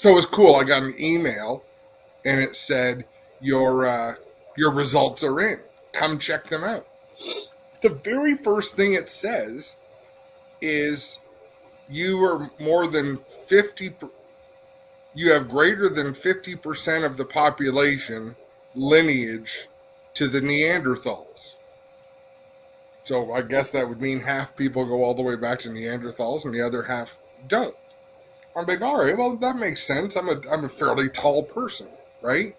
So it was cool. I got an email, and it said, your results are in. Come check them out. The very first thing it says is you are more than 50, you have greater than 50% of the population lineage to the Neanderthals. So I guess that would mean half people go all the way back to Neanderthals and the other half don't. I'm like, all right, well, that makes sense. I'm a fairly tall person, right?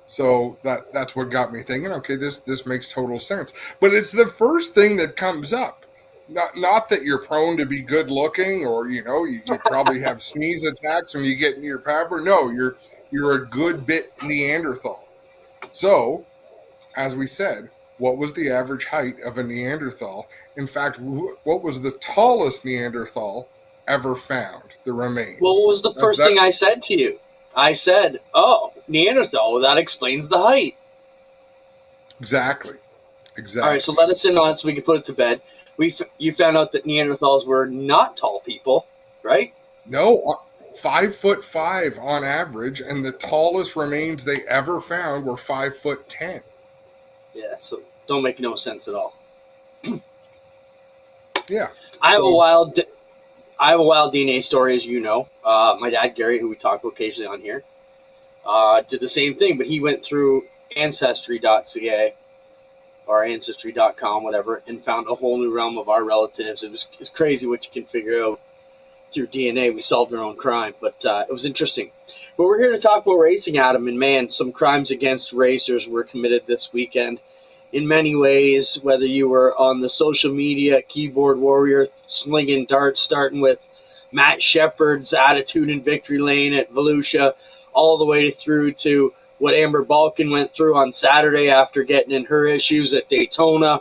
So that's what got me thinking, okay, this makes total sense. But it's the first thing that comes up. Not that you're prone to be good looking, or you probably have sneeze attacks when you get near power. No, you're a good bit Neanderthal. So, as we said, what was the average height of a Neanderthal? In fact, what was the tallest Neanderthal ever found? The remains. Well, what was the first thing I said to you? I said, "Oh, Neanderthal. Well, that explains the height." Exactly. All right, so let us in on it so we can put it to bed. You found out that Neanderthals were not tall people, right? No, 5'5" on average, and the tallest remains they ever found were 5'10". Yeah, so don't make no sense at all. Yeah, I have a wild DNA story, as you know. My dad, Gary, who we talk occasionally on here, did the same thing, but he went through Ancestry.ca or Ancestry.com, whatever, and found a whole new realm of our relatives. It's crazy what you can figure out through DNA. We solved our own crime, but it was interesting. But we're here to talk about racing, Adam, and man, some crimes against racers were committed this weekend. In many ways, whether you were on the social media keyboard warrior slinging darts, starting with Matt Shepard's attitude in victory lane at Volusia, all the way through to what Amber Balkan went through on Saturday after getting in her issues at Daytona,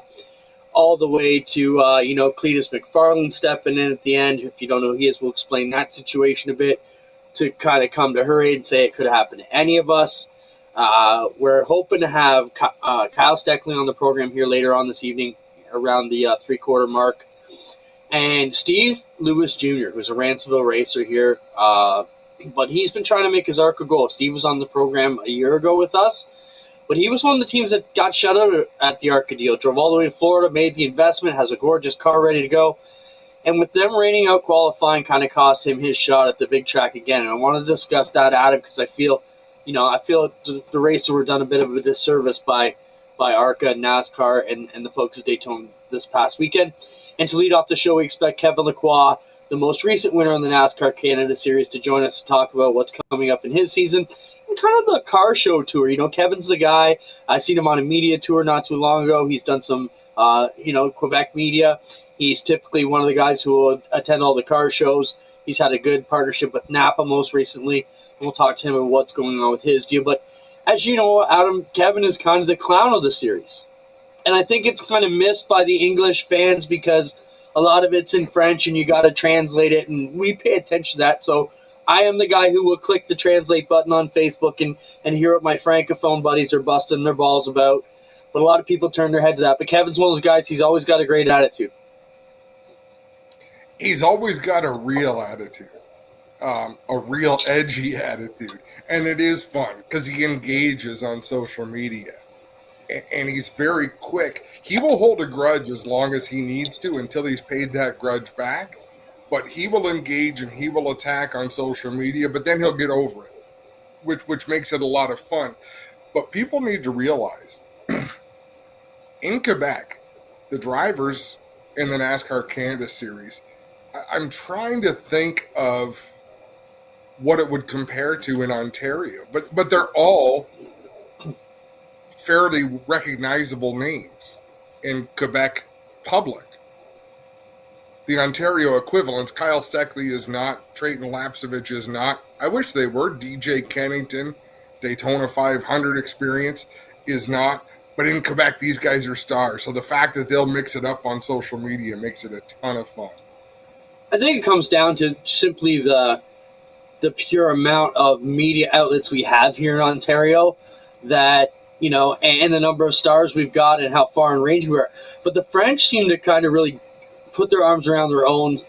all the way to, Cletus McFarland stepping in at the end. If you don't know who he is, we'll explain that situation a bit to kind of come to her aid and say it could happen to any of us. We're hoping to have Kyle Steckly on the program here later on this evening around the 3/4 mark. And Steve Lewis Jr., who's a Ransomville racer here, but he's been trying to make his ARCA goal. Steve was on the program a year ago with us, but he was one of the teams that got shut out at the ARCA deal, drove all the way to Florida, made the investment, has a gorgeous car ready to go. And with them raining out qualifying kind of cost him his shot at the big track again. And I want to discuss that, Adam, because I feel the racer were done a bit of a disservice by ARCA, NASCAR, and the folks at Daytona this past weekend. And to lead off the show, we expect Kevin Lacroix, the most recent winner on the NASCAR Canada Series, to join us to talk about what's coming up in his season and kind of the car show tour. Kevin's the guy. I seen him on a media tour not too long ago. He's done some, Quebec media. He's typically one of the guys who will attend all the car shows. He's had a good partnership with Napa most recently. We'll talk to him about what's going on with his deal. But as you know, Adam, Kevin is kind of the clown of the series. And I think it's kind of missed by the English fans because a lot of it's in French and you got to translate it. And we pay attention to that. So I am the guy who will click the translate button on Facebook and hear what my Francophone buddies are busting their balls about. But a lot of people turn their head to that. But Kevin's one of those guys, he's always got a great attitude. He's always got a real attitude. A real edgy attitude, and it is fun because he engages on social media, and he's very quick. He will hold a grudge as long as he needs to until he's paid that grudge back, but he will engage and he will attack on social media, but then he'll get over it, which makes it a lot of fun. But people need to realize, in Quebec, the drivers in the NASCAR Canada Series, I'm trying to think of what it would compare to in Ontario. But they're all fairly recognizable names in Quebec public. The Ontario equivalents, Kyle Steckly is not, Trayton Lapsevich is not. I wish they were. DJ Kennington, Daytona 500 experience is not. But in Quebec, these guys are stars. So the fact that they'll mix it up on social media makes it a ton of fun. I think it comes down to simply the pure amount of media outlets we have here in Ontario that, and the number of stars we've got and how far in range we are. But the French seem to kind of really put their arms around their own,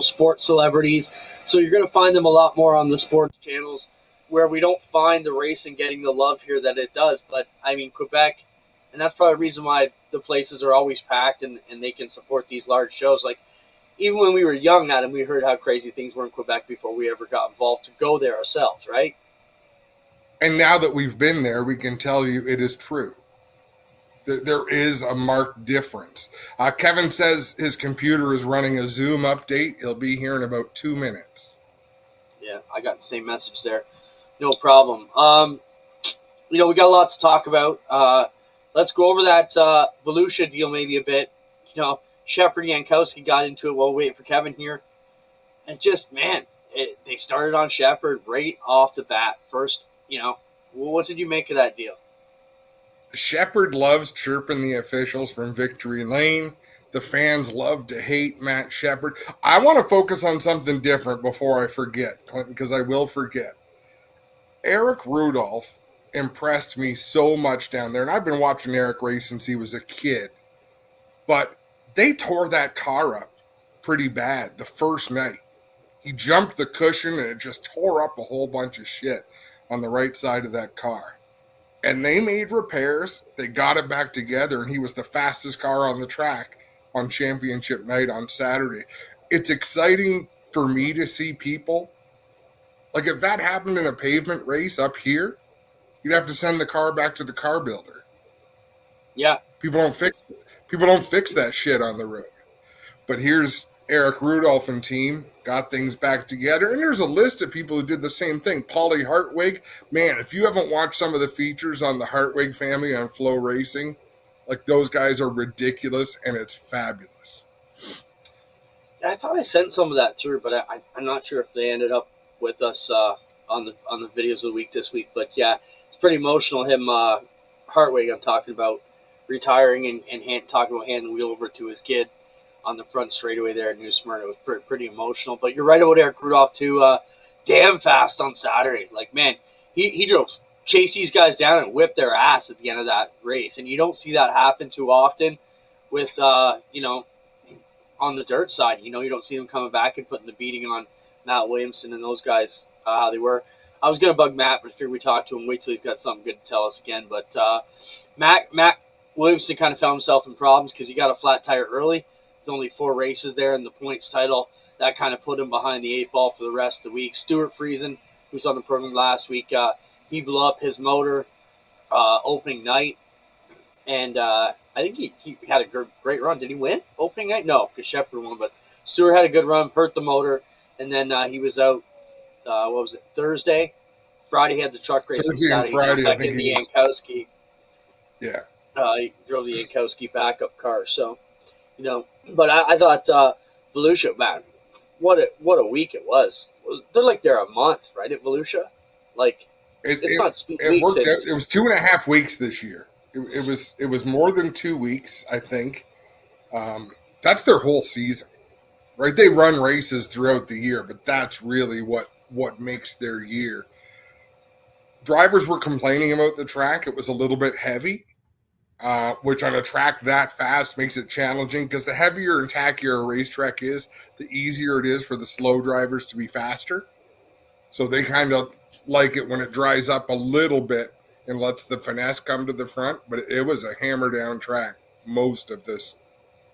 sports celebrities. So you're going to find them a lot more on the sports channels. where we don't find the racing getting the love here that it does. But I mean, Quebec, and that's probably the reason why the places are always packed and they can support these large shows. Like, even when we were young, Adam, we heard how crazy things were in Quebec before we ever got involved to go there ourselves, right? And now that we've been there, we can tell you it is true. There is a marked difference. Kevin says his computer is running a Zoom update. He'll be here in about 2 minutes. Yeah, I got the same message there. No problem. We got a lot to talk about. Let's go over that Volusia deal maybe a bit. Shepard Yankowski got into it while waiting for Kevin here. And just, man, they started on Shepard right off the bat. First, what did you make of that deal? Shepard loves chirping the officials from Victory Lane. The fans love to hate Matt Shepard. I want to focus on something different before I forget, Clinton, because I will forget. Eric Rudolph impressed me so much down there, and I've been watching Eric race since he was a kid. But they tore that car up pretty bad the first night. He jumped the cushion, and it just tore up a whole bunch of shit on the right side of that car. And they made repairs. They got it back together, and he was the fastest car on the track on championship night on Saturday. It's exciting for me to see people. Like, if that happened in a pavement race up here, you'd have to send the car back to the car builder. Yeah. People don't fix that shit on the road. But here's Eric Rudolph and team, got things back together. And there's a list of people who did the same thing. Paulie Hartwig. Man, if you haven't watched some of the features on the Hartwig family on Flow Racing, like, those guys are ridiculous, and it's fabulous. I thought I sent some of that through, but I'm not sure if they ended up with us on the videos of the week this week. But, yeah, it's pretty emotional. Him, Hartwig, I'm talking about, retiring and talking about handing the wheel over to his kid on the front straightaway there at New Smyrna. It was pretty emotional. But you're right about Eric Rudolph, too. Damn fast on Saturday. Like, man, he drove, chased these guys down and whipped their ass at the end of that race. And you don't see that happen too often with, on the dirt side. You don't see them coming back and putting the beating on Matt Williamson and those guys, how they were. I was going to bug Matt, but I figured we talked to him. Wait till he's got something good to tell us again. But Matt Williamson kind of found himself in problems because he got a flat tire early. There's only 4 races there in the points title. That kind of put him behind the 8 ball for the rest of the week. Stuart Friesen, who's on the program last week, he blew up his motor opening night. And I think he had a great run. Did he win opening night? No, because Shepard won. But Stuart had a good run, hurt the motor. And then he was out, Thursday? Friday he had the truck race. Thursday and Friday, I think the Yankowski. Yeah. He drove the Yankowski backup car. So, but I thought Volusia, man, what a week it was. They're there a month, right, at Volusia? Like, it's not weeks. It worked out. It was 2.5 weeks this year. It was more than 2 weeks, I think. That's their whole season, right? They run races throughout the year, but that's really what makes their year. Drivers were complaining about the track. It was a little bit heavy, which on a track that fast makes it challenging because the heavier and tackier a racetrack is, the easier it is for the slow drivers to be faster. So they kind of like it when it dries up a little bit and lets the finesse come to the front. But it was a hammer-down track most of this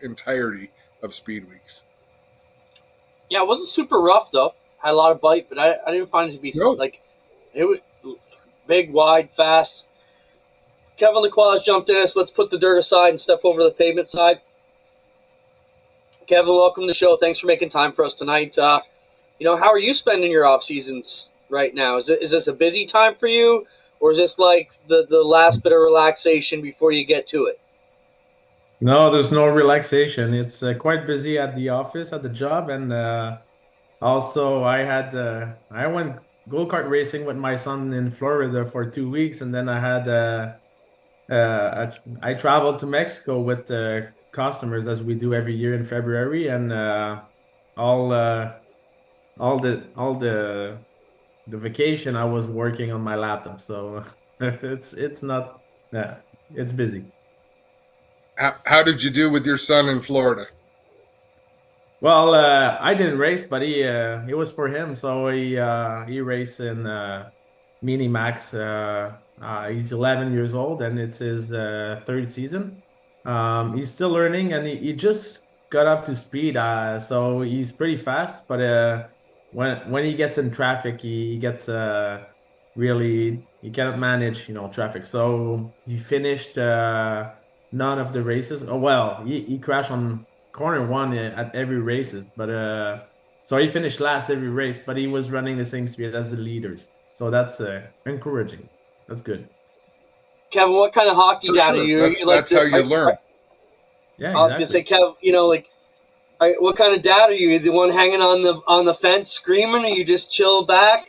entirety of Speed Weeks. Yeah, it wasn't super rough, though. Had a lot of bite, but I didn't find it to be it was big, wide, fast. Kevin Lacroix jumped in us. Let's put the dirt aside and step over to the pavement side. Kevin, welcome to the show. Thanks for making time for us tonight. How are you spending your off seasons right now? Is this a busy time for you, or is this like the last bit of relaxation before you get to it? No, there's no relaxation. It's quite busy at the office, at the job, and also I went go-kart racing with my son in Florida for 2 weeks, and then I traveled to Mexico with customers as we do every year in February, and all the vacation I was working on my laptop, so it's not it's busy. How did you do with your son in Florida? Well, I didn't race, but it was for him. So he raced in Mini Max. He's 11 years old, and it's his third season. He's still learning, and he just got up to speed. So he's pretty fast, but when he gets in traffic, he gets really he cannot manage, traffic. So he finished none of the races. Oh well, he crashed on corner one at every races, but so he finished last every race, but he was running the same speed as the leaders. So that's encouraging. That's good. Kevin, what kind of hockey For dad are sure. you? That's You like that's how you learn. Yeah, I was gonna say, exactly. Kev, what kind of dad are you? The one hanging on the fence screaming, or you just chill back?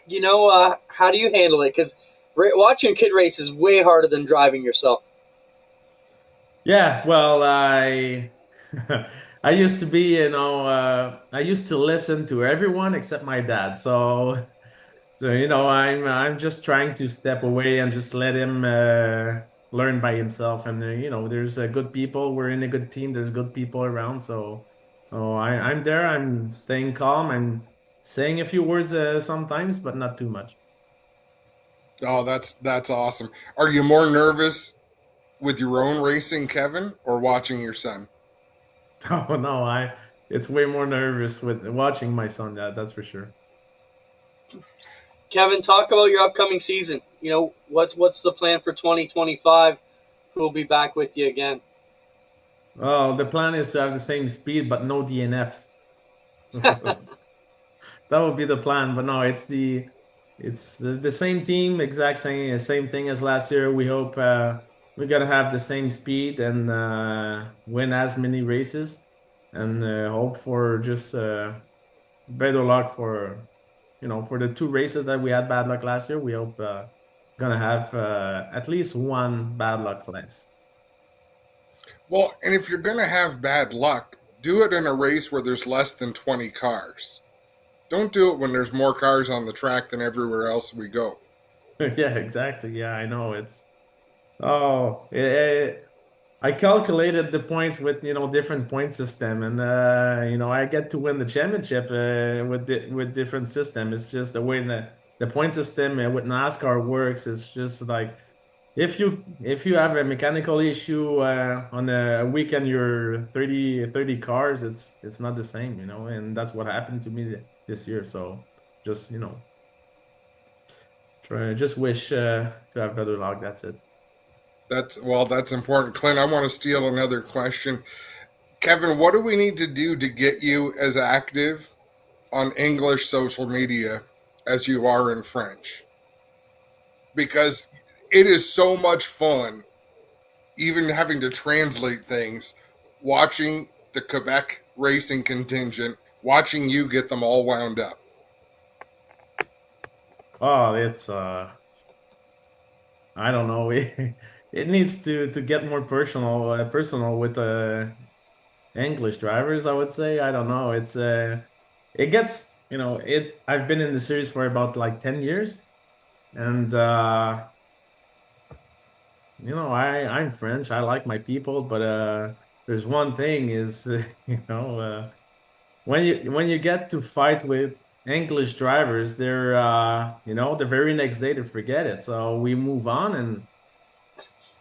How do you handle it? Because watching a kid race is way harder than driving yourself. Yeah, well, I used to be, I used to listen to everyone except my dad. So I'm just trying to step away and just let him learn by himself. And there's good people. We're in a good team. There's good people around. So I'm there. I'm staying calm. I'm saying a few words sometimes, but not too much. Oh, that's awesome. Are you more nervous with your own racing, Kevin, or watching your son? Oh no, it's way more nervous with watching my son. That's for sure. Kevin, talk about your upcoming season. What's the plan for 2025? Who will be back with you again? Oh, the plan is to have the same speed, but no DNFs. That would be the plan, but no, it's the same team, exact same thing as last year. We hope we're gonna have the same speed and win as many races, and hope for just better luck for the two races that we had bad luck last year. We hope gonna have at least one bad luck less. Well, and if you're going to have bad luck, do it in a race where there's less than 20 cars. Don't do it when there's more cars on the track than everywhere else we go. Yeah, exactly. Yeah, I know it's. Oh, I calculated the points with different point system, and I get to win the championship with different system. It's just the way the point system with NASCAR works. It's just like if you have a mechanical issue on a weekend, you're 30 cars. It's not the same, and that's what happened to me this year. So just just wish to have better luck. That's it. That's important. Clint, I want to steal another question. Kevin, what do we need to do to get you as active on English social media as you are in French? Because it is so much fun, even having to translate things, watching the Quebec racing contingent, watching you get them all wound up. Oh, it's I don't know. It needs to get more personal with English drivers, I would say. I don't know. It gets, I've been in the series for about like 10 years, and I'm French. I like my people, but there's one thing is when you get to fight with English drivers, they're the very next day they forget it. So we move on, and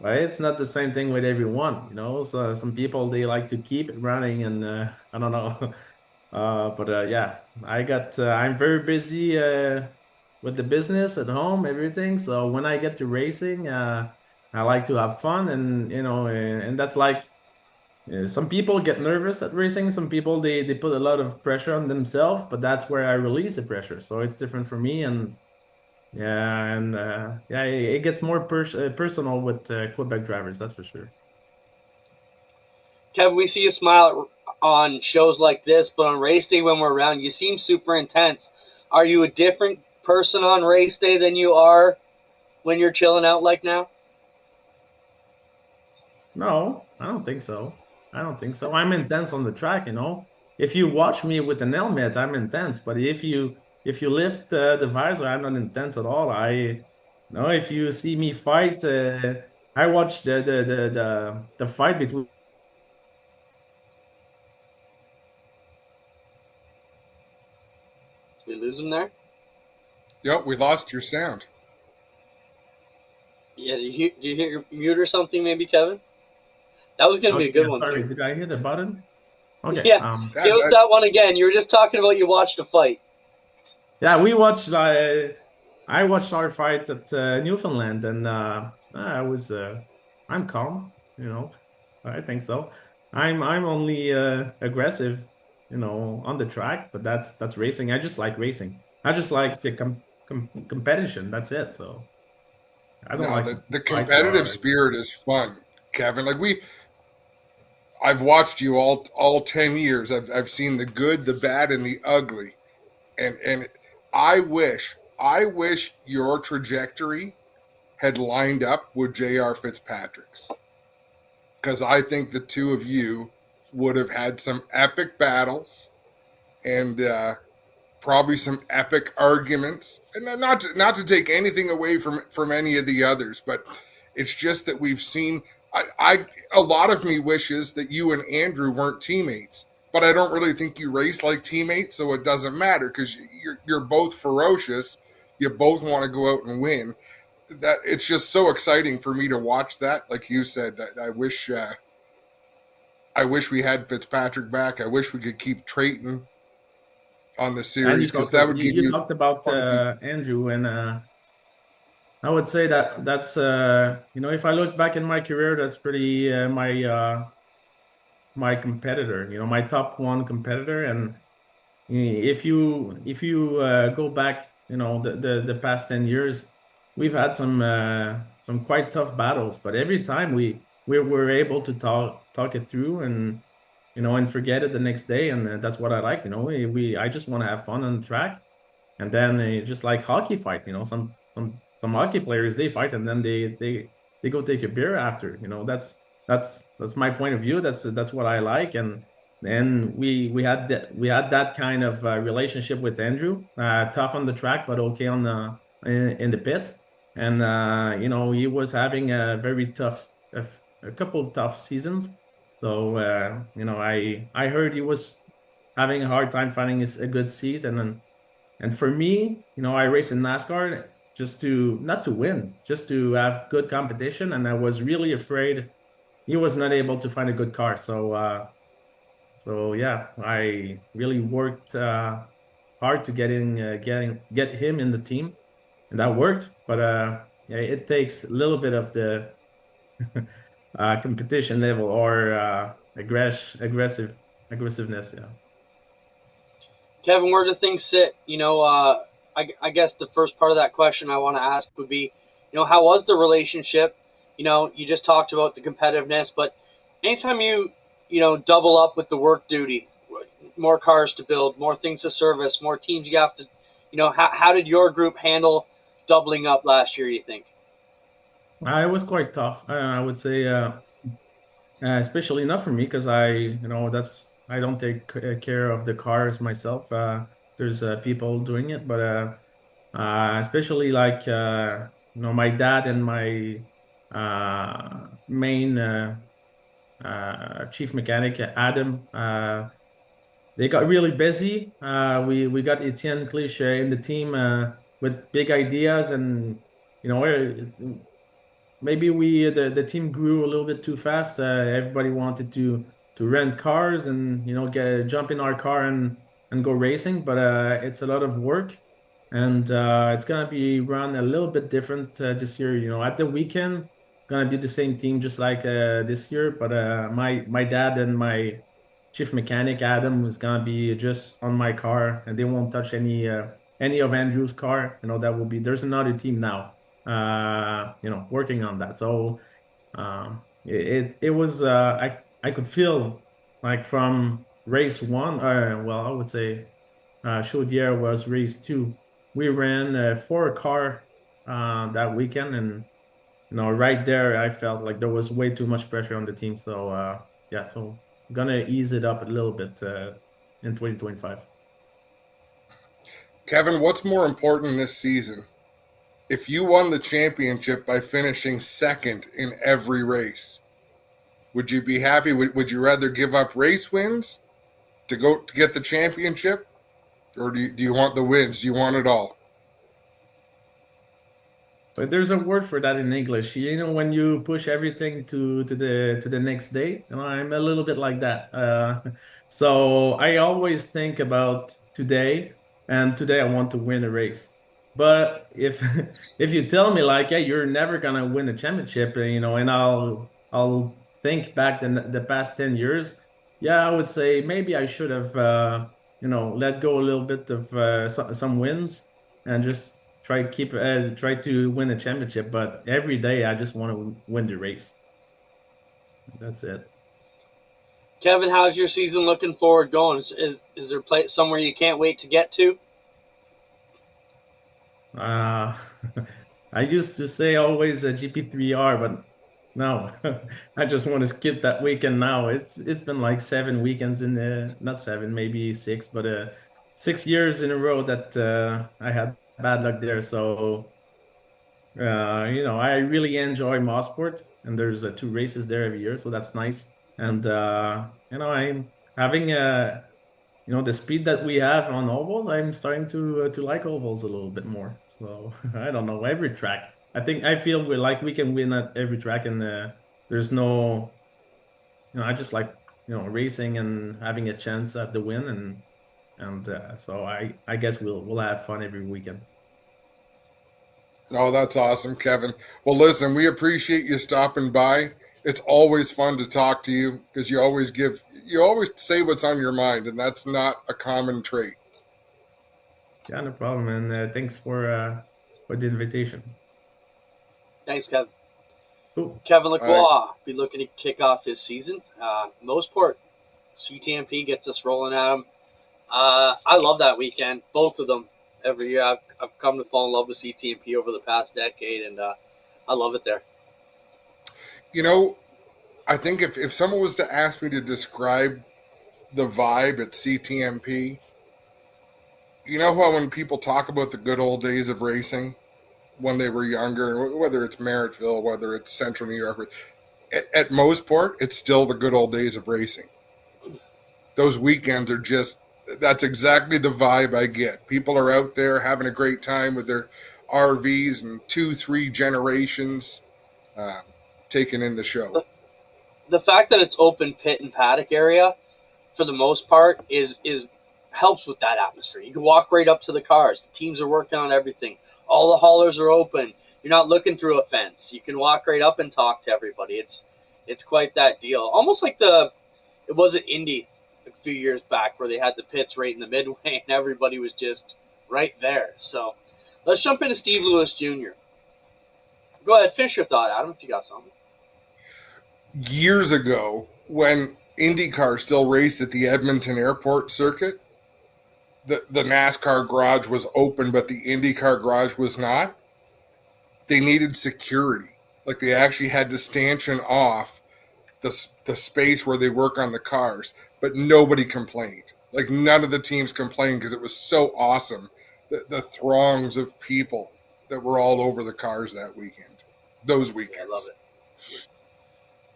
right, it's not the same thing with everyone. So some people they like to keep it running, and I don't know. But yeah, I'm very busy with the business at home, everything. So when I get to racing, I like to have fun, and and that's like some people get nervous at racing. Some people they put a lot of pressure on themselves, but that's where I release the pressure. So it's different for me, and yeah, and yeah, it gets more personal with Quebec drivers. That's for sure. Kevin, we see you smile on shows like this, but on race day when we're around, you seem super intense. Are you a different person on race day than you are when you're chilling out like now? No, I don't think so. I don't think so. I'm intense on the track. If you watch me with an helmet, I'm intense. But if you lift the visor, I'm not intense at all. No, if you see me fight, I watch the fight between. Did we lose him there? Yep, we lost your sound. Do you hear your mute or something, maybe, Kevin? That was going to be a good one, sorry, too. did I hit the button? Okay. Yeah, give us that one again. You were just talking about you watched a fight. Yeah, we watched. I watched our fight at Newfoundland, and I'm calm. I think so. I'm only aggressive, on the track, but that's racing. I just like racing. I just like the competition. That's it. So I don't like the fight competitive cars. spirit is fun, Kevin. I've watched you all 10 years. I've seen the good, the bad, and the ugly, and I wish your trajectory had lined up with J.R. Fitzpatrick's, because I think the two of you would have had some epic battles and probably some epic arguments. And not to take anything away from any of the others, but it's just that we've seen. A lot of me wishes that you and Andrew weren't teammates, but I don't really think you race like teammates, so it doesn't matter because you're both ferocious. You both want to go out and win. That it's just so exciting for me to watch that. Like you said, I wish we had Fitzpatrick back. I wish we could keep Trayton on the And series because that would give you you. talked about Andrew, and I would say that's if I look back in my career, that's pretty my competitor, my top one competitor. And if you go back, the past 10 years, we've had some quite tough battles, but every time we were able to talk it through, and forget it the next day. And that's what I like. I just want to have fun on the track. And then just like hockey fight, some hockey players, they fight and then they go take a beer after. That's my point of view. That's what I like. And then we had that kind of relationship with Andrew, tough on the track but okay on in the pits. And he was having a couple of tough seasons. So I heard he was having a hard time finding a good seat. And for me, I race in NASCAR just to not to win, just to have good competition. And I was really afraid he was not able to find a good car. So yeah, I really worked hard to get him in the team, and that worked. But yeah, it takes a little bit of the competition level or aggressiveness. Yeah. Kevin, where do things sit? I guess the first part of that question I want to ask would be, how was the relationship? You just talked about the competitiveness, but anytime you double up with the work duty, more cars to build, more things to service, more teams you have to, how did your group handle doubling up last year, you think? It was quite tough. I would say, especially not for me because I don't take care of the cars myself. There's people doing it, but especially like my dad and my main chief mechanic Adam. They got really busy. We got Etienne Cliche in the team with big ideas, and maybe the team grew a little bit too fast. Everybody wanted to rent cars and jump in our car and go racing, but it's a lot of work, and it's gonna be run a little bit different this year. At the weekend, gonna be the same team just like this year, but my dad and my chief mechanic Adam was gonna be just on my car, and they won't touch any of Andrew's car. That will be there's another team now working on that. So it was I could feel like from race one, well, I would say Chaudière was race two. We ran 4 car that weekend, and right there I felt like there was way too much pressure on the team. So yeah, so gonna ease it up a little bit in 2025. Kevin, what's more important this season? If you won the championship by finishing second in every race, would you be happy? Would you rather give up race wins to get the championship, or do you want the wins? Do you want it all? But there's a word for that in English. You know, when you push everything to the next day, and I'm a little bit like that. So I always think about today, and today I want to win a race. But if if you tell me like, yeah, you're never gonna win a championship, you know, and I'll think back the past 10 years, yeah, I would say maybe I should have you know, let go a little bit of some wins and just try to win a championship, but every day I just want to win the race. That's it. Kevin, how's your season looking forward going? Is there somewhere you can't wait to get to? Uh, I used to say always a GP3R, but no, I just want to skip that weekend now. It's been like 7 weekends in the not seven, maybe six, but 6 years in a row that I had bad luck there. So you know, I really enjoy Mossport, and there's two races there every year, so that's nice. And you know, I'm having you know, the speed that we have on ovals. I'm starting to like ovals a little bit more. So I don't know, every track. I feel we can win at every track, and there's no, you know, I just like, you know, racing and having a chance at the win, and so I guess we'll have fun every weekend. Oh, that's awesome, Kevin. Well, listen, we appreciate you stopping by. It's always fun to talk to you because you always say what's on your mind, and that's not a common trait. Yeah, no problem, and thanks for the invitation. Thanks, Kevin. Cool. Kevin All right. Lacroix be looking to kick off his season. Mossport, CTMP gets us rolling at him. I love that weekend, both of them. Every year, I've come to fall in love with CTMP over the past decade, and I love it there. You know, I think if someone was to ask me to describe the vibe at CTMP, you know how when people talk about the good old days of racing when they were younger, whether it's Merrittville, whether it's Central New York, at Mossport, it's still the good old days of racing. Those weekends are just, that's exactly the vibe I get. People are out there having a great time with their RVs and 2, 3 generations uh, taking in the show. The fact that it's open pit and paddock area, for the most part, is helps with that atmosphere. You can walk right up to the cars. The teams are working on everything. All the haulers are open. You're not looking through a fence. You can walk right up and talk to everybody. It's quite that deal. Almost like it was at Indy a few years back where they had the pits right in the midway and everybody was just right there. So let's jump into Steve Lewis Jr. Go ahead, finish your thought, Adam, if you got something. Years ago, when IndyCar still raced at the Edmonton Airport circuit, the NASCAR garage was open, but the IndyCar garage was not. They needed security. Like they actually had to stanchion off the space where they work on the cars, but nobody complained. Like none of the teams complained because it was so awesome. The throngs of people that were all over the cars that weekend, those weekends. I love it.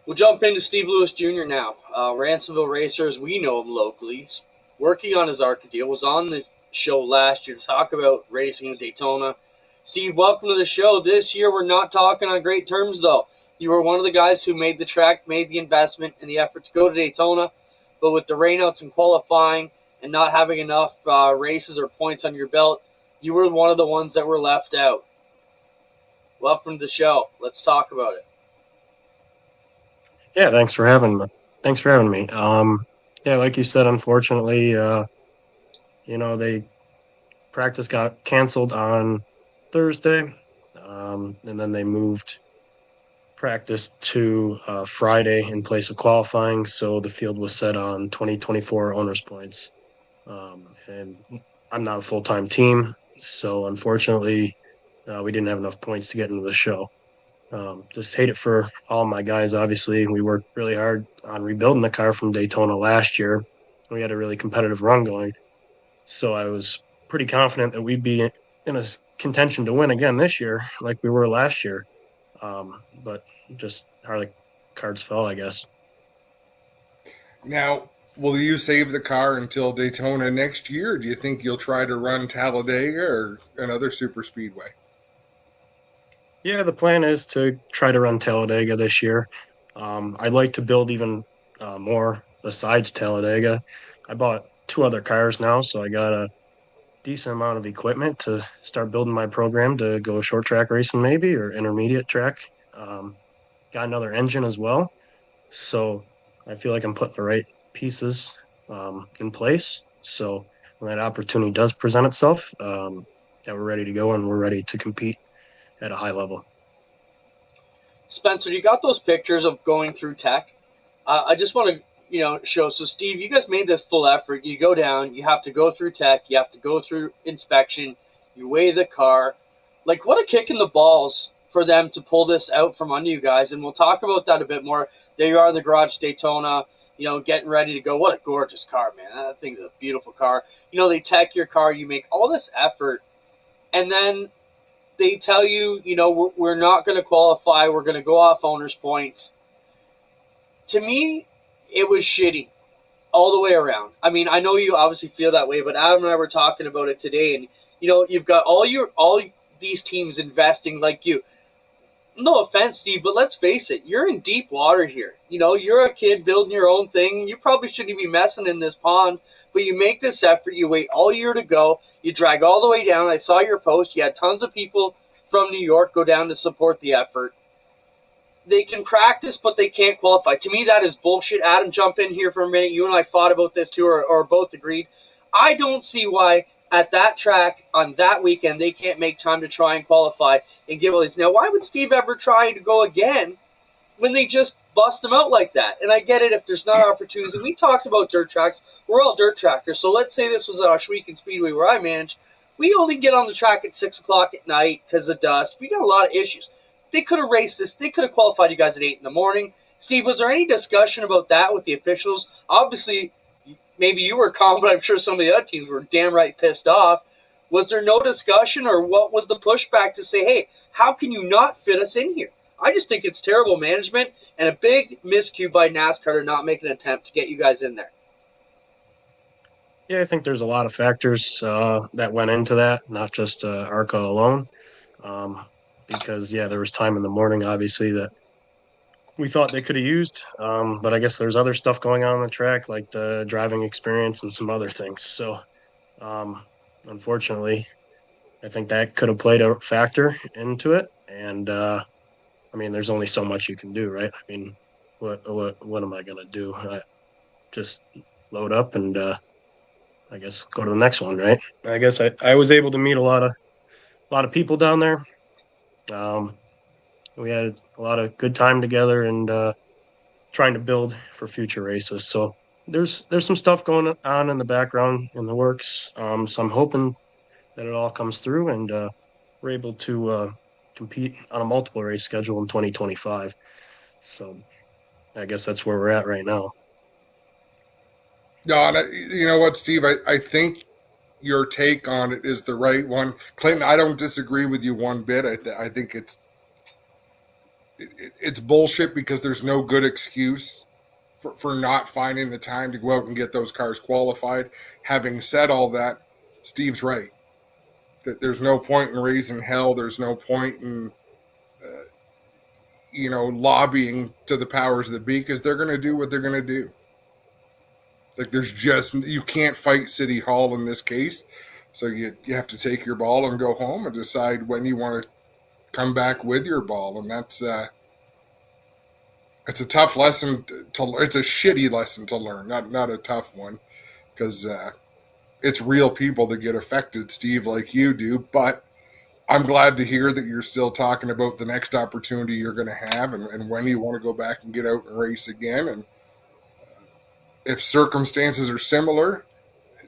We'll jump into Steve Lewis Jr. now. Ransomville Racers, we know him locally. He's working on his ARCA deal. Was on the show last year to talk about racing in Daytona. Steve, welcome to the show. This year we're not talking on great terms, though. You were one of the guys who made the track, made the investment and the effort to go to Daytona, but with the rainouts and qualifying and not having enough races or points on your belt, you were one of the ones that were left out. Welcome to the show. Let's talk about it. Yeah, thanks for having me. Yeah, like you said, unfortunately, they practice got canceled on Thursday, and then they moved practice to Friday in place of qualifying. So the field was set on 2024 owners points. And I'm not a full-time team, so unfortunately, we didn't have enough points to get into the show. Just hate it for all my guys. Obviously, we worked really hard on rebuilding the car from Daytona last year. We had a really competitive run going, so I was pretty confident that we'd be in a contention to win again this year, like we were last year. But just how the cards fell, I guess. Now, will you save the car until Daytona next year? Do you think you'll try to run Talladega or another super speedway? Yeah, the plan is to try to run Talladega this year. I'd like to build even more besides Talladega. I bought two other cars now, so I got a decent amount of equipment to start building my program to go short track racing, maybe, or intermediate track. Got another engine as well. So I feel like I'm putting the right pieces in place. So when that opportunity does present itself, yeah, we're ready to go and we're ready to compete at a high level. Spencer, you got those pictures of going through tech? I just want to, show. So, Steve, you guys made this full effort. You go down, you have to go through tech, you have to go through inspection, you weigh the car. Like, what a kick in the balls for them to pull this out from under you guys. And we'll talk about that a bit more. There you are in the garage Daytona, getting ready to go. What a gorgeous car, man. That thing's a beautiful car. They tech your car, you make all this effort, and then they tell you, we're not going to qualify. We're going to go off owner's points. To me, it was shitty all the way around. I mean, I know you obviously feel that way, but Adam and I were talking about it today, and you've got all these teams investing like you. No offense, Steve, but let's face it, you're in deep water here. You're a kid building your own thing. You probably shouldn't be messing in this pond, but you make this effort. You wait all year to go. You drag all the way down. I saw your post. You had tons of people from New York go down to support the effort. They can practice, but they can't qualify. To me, that is bullshit. Adam, jump in here for a minute. You and I fought about this too, or both agreed. I don't see why at that track on that weekend they can't make time to try and qualify and give all these. Now, why would Steve ever try to go again when they just bust them out like that? And I get it if there's not opportunities. And we talked about dirt tracks. We're all dirt trackers. So let's say this was at Oshweekend Speedway where I manage. We only get on the track at 6 o'clock at night because of dust. We got a lot of issues. They could have raced this. They could have qualified you guys at 8 in the morning. Steve, was there any discussion about that with the officials? Obviously, maybe you were calm, but I'm sure some of the other teams were damn right pissed off. Was there no discussion, or what was the pushback to say, hey, how can you not fit us in here? I just think it's terrible management and a big miscue by NASCAR to not make an attempt to get you guys in there. Yeah, I think there's a lot of factors that went into that, not just ARCA alone. Because, yeah, there was time in the morning, obviously, that we thought they could have used. But I guess there's other stuff going on the track, like the driving experience and some other things. So, unfortunately, I think that could have played a factor into it. And, I mean, there's only so much you can do, right? I mean, what am I going to do? Just load up and, I guess, go to the next one, right? I guess I was able to meet a lot of people down there. We had a lot of good time together and trying to build for future races. So there's some stuff going on in the background in the works. So I'm hoping that it all comes through and we're able to compete on a multiple race schedule in 2025. So I guess that's where we're at right now. No, and you know what, Steve? I think your take on it is the right one. Clinton, I don't disagree with you one bit. I think it's bullshit because there's no good excuse for not finding the time to go out and get those cars qualified. Having said all that, Steve's right. That there's no point in raising hell. There's no point in lobbying to the powers that be because they're going to do what they're going to do. Like you can't fight City Hall in this case. So you have to take your ball and go home and decide when you want to come back with your ball. And that's it's a tough lesson it's a shitty lesson to learn, not a tough one, because it's real people that get affected, Steve, like you do. But I'm glad to hear that you're still talking about the next opportunity you're going to have and when you want to go back and get out and race again. And if circumstances are similar,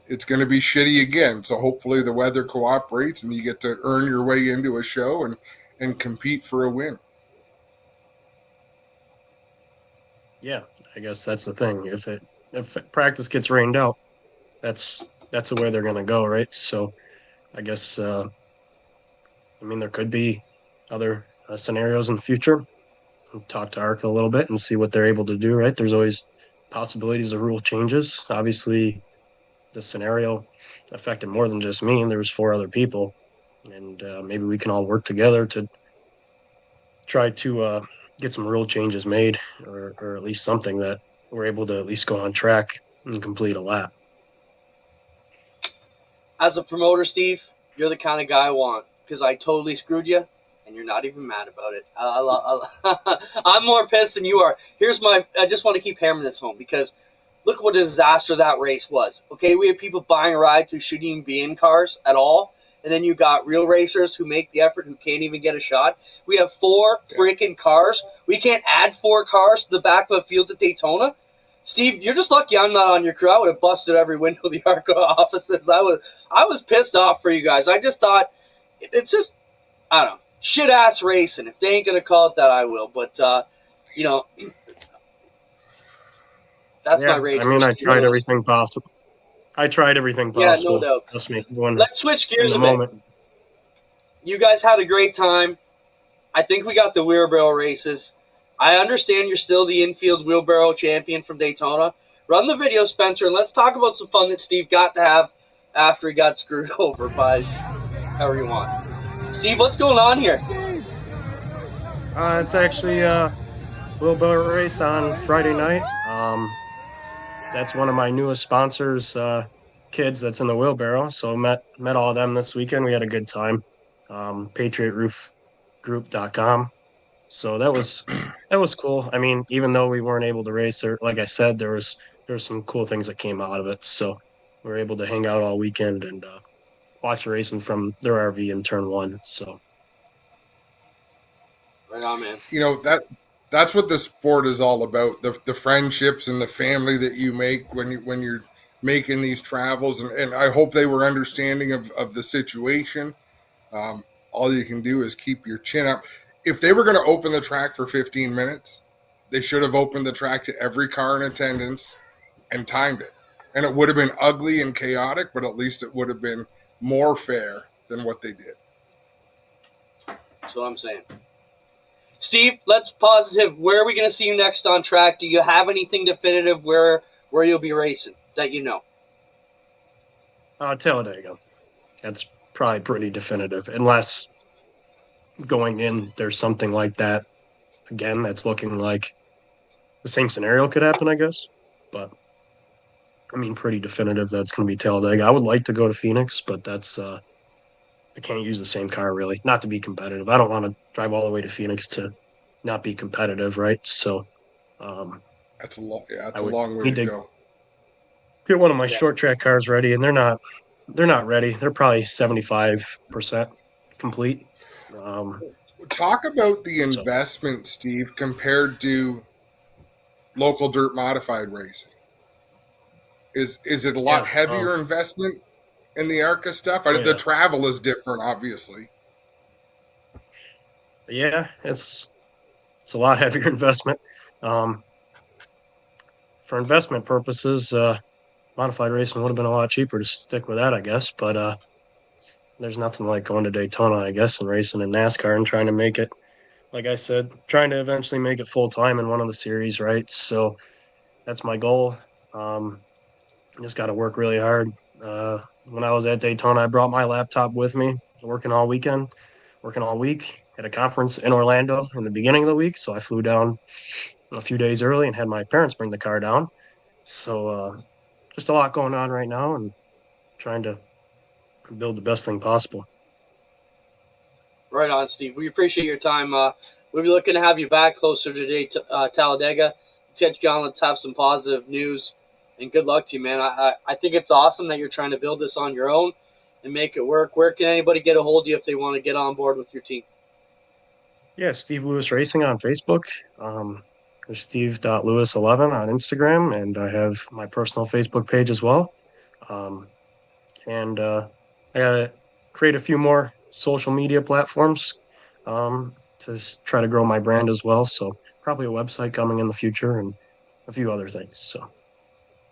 it's going to be shitty again. So hopefully the weather cooperates and you get to earn your way into a show and compete for a win. Yeah, I guess that's the thing. If practice gets rained out, that's the way they're going to go, right? So I guess, I mean, there could be other scenarios in the future. We'll talk to ARCA a little bit and see what they're able to do, right? There's always possibilities of rule changes. Obviously, the scenario affected more than just me, and there was 4 other people. And maybe we can all work together to try to get some rule changes made, or at least something that we're able to at least go on track and complete a lap. As a promoter, Steve, you're the kind of guy I want, because I totally screwed you, and you're not even mad about it. I'm more pissed than you are. I just want to keep hammering this home, because look what a disaster that race was. Okay, we have people buying rides who shouldn't even be in cars at all, and then you got real racers who make the effort who can't even get a shot. We have 4 freaking cars. We can't add 4 cars to the back of a field at Daytona. Steve, you're just lucky I'm not on your crew. I would have busted every window of the ARCA offices. I was pissed off for you guys. I just thought it's just, I don't know, shit ass racing. If they ain't gonna call it that, I will. But that's my rage. I mean, I tried everything possible. Yeah, no doubt. Trust me. Let's switch gears a bit. You guys had a great time. I think we got the wheelbarrow races. I understand you're still the infield wheelbarrow champion from Daytona. Run the video, Spencer, and let's talk about some fun that Steve got to have after he got screwed over by however you want. Steve, what's going on here? It's actually a wheelbarrow race on Friday night. That's one of my newest sponsors, kids that's in the wheelbarrow. So met all of them this weekend. We had a good time. PatriotRoofGroup.com. So that was cool. I mean, even though we weren't able to race, or like I said, there was some cool things that came out of it. So we were able to hang out all weekend and watch the racing from their RV in turn 1. So right on, man. That's what the sport is all about. The friendships and the family that you make when you're making these travels, and I hope they were understanding of the situation. All you can do is keep your chin up. If they were going to open the track for 15 minutes, they should have opened the track to every car in attendance and timed it. And it would have been ugly and chaotic, but at least it would have been more fair than what they did. That's what I'm saying. Steve, let's positive. Where are we going to see you next on track? Do you have anything definitive where you'll be racing that you know? Talladega. That's probably pretty definitive, unless going in there's something like that again that's looking like the same scenario could happen, I guess. But I mean, pretty definitive that's going to be Talladega. I would like to go to Phoenix, but that's I can't use the same car really, not to be competitive. I don't want to drive all the way to Phoenix to not be competitive, right? So that's a long way to go. Get one of my short track cars ready, and they're not ready. They're probably 75% complete. Talk about the investment, Steve, compared to local dirt modified racing. Is it a lot heavier investment in the ARCA stuff? The travel is different, obviously. Yeah, it's a lot heavier investment. For investment purposes, modified racing would have been a lot cheaper to stick with that, I guess. But there's nothing like going to Daytona, I guess, and racing in NASCAR and trying to make it, like I said, trying to eventually make it full time in one of the series, right? So that's my goal. Just got to work really hard. When I was at Daytona, I brought my laptop with me, working all week, at a conference in Orlando in the beginning of the week. So I flew down a few days early and had my parents bring the car down. So just a lot going on right now and trying to build the best thing possible. Right on, Steve. We appreciate your time. We'll be looking to have you back closer today to Talladega. Let's get you on. Let's have some positive news. And good luck to you, man. I think it's awesome that you're trying to build this on your own and make it work. Where can anybody get a hold of you if they want to get on board with your team? Yeah, Steve Lewis Racing on Facebook. There's Steve.Lewis11 on Instagram, and I have my personal Facebook page as well. And I got to create a few more social media platforms to try to grow my brand as well. So probably a website coming in the future and a few other things. So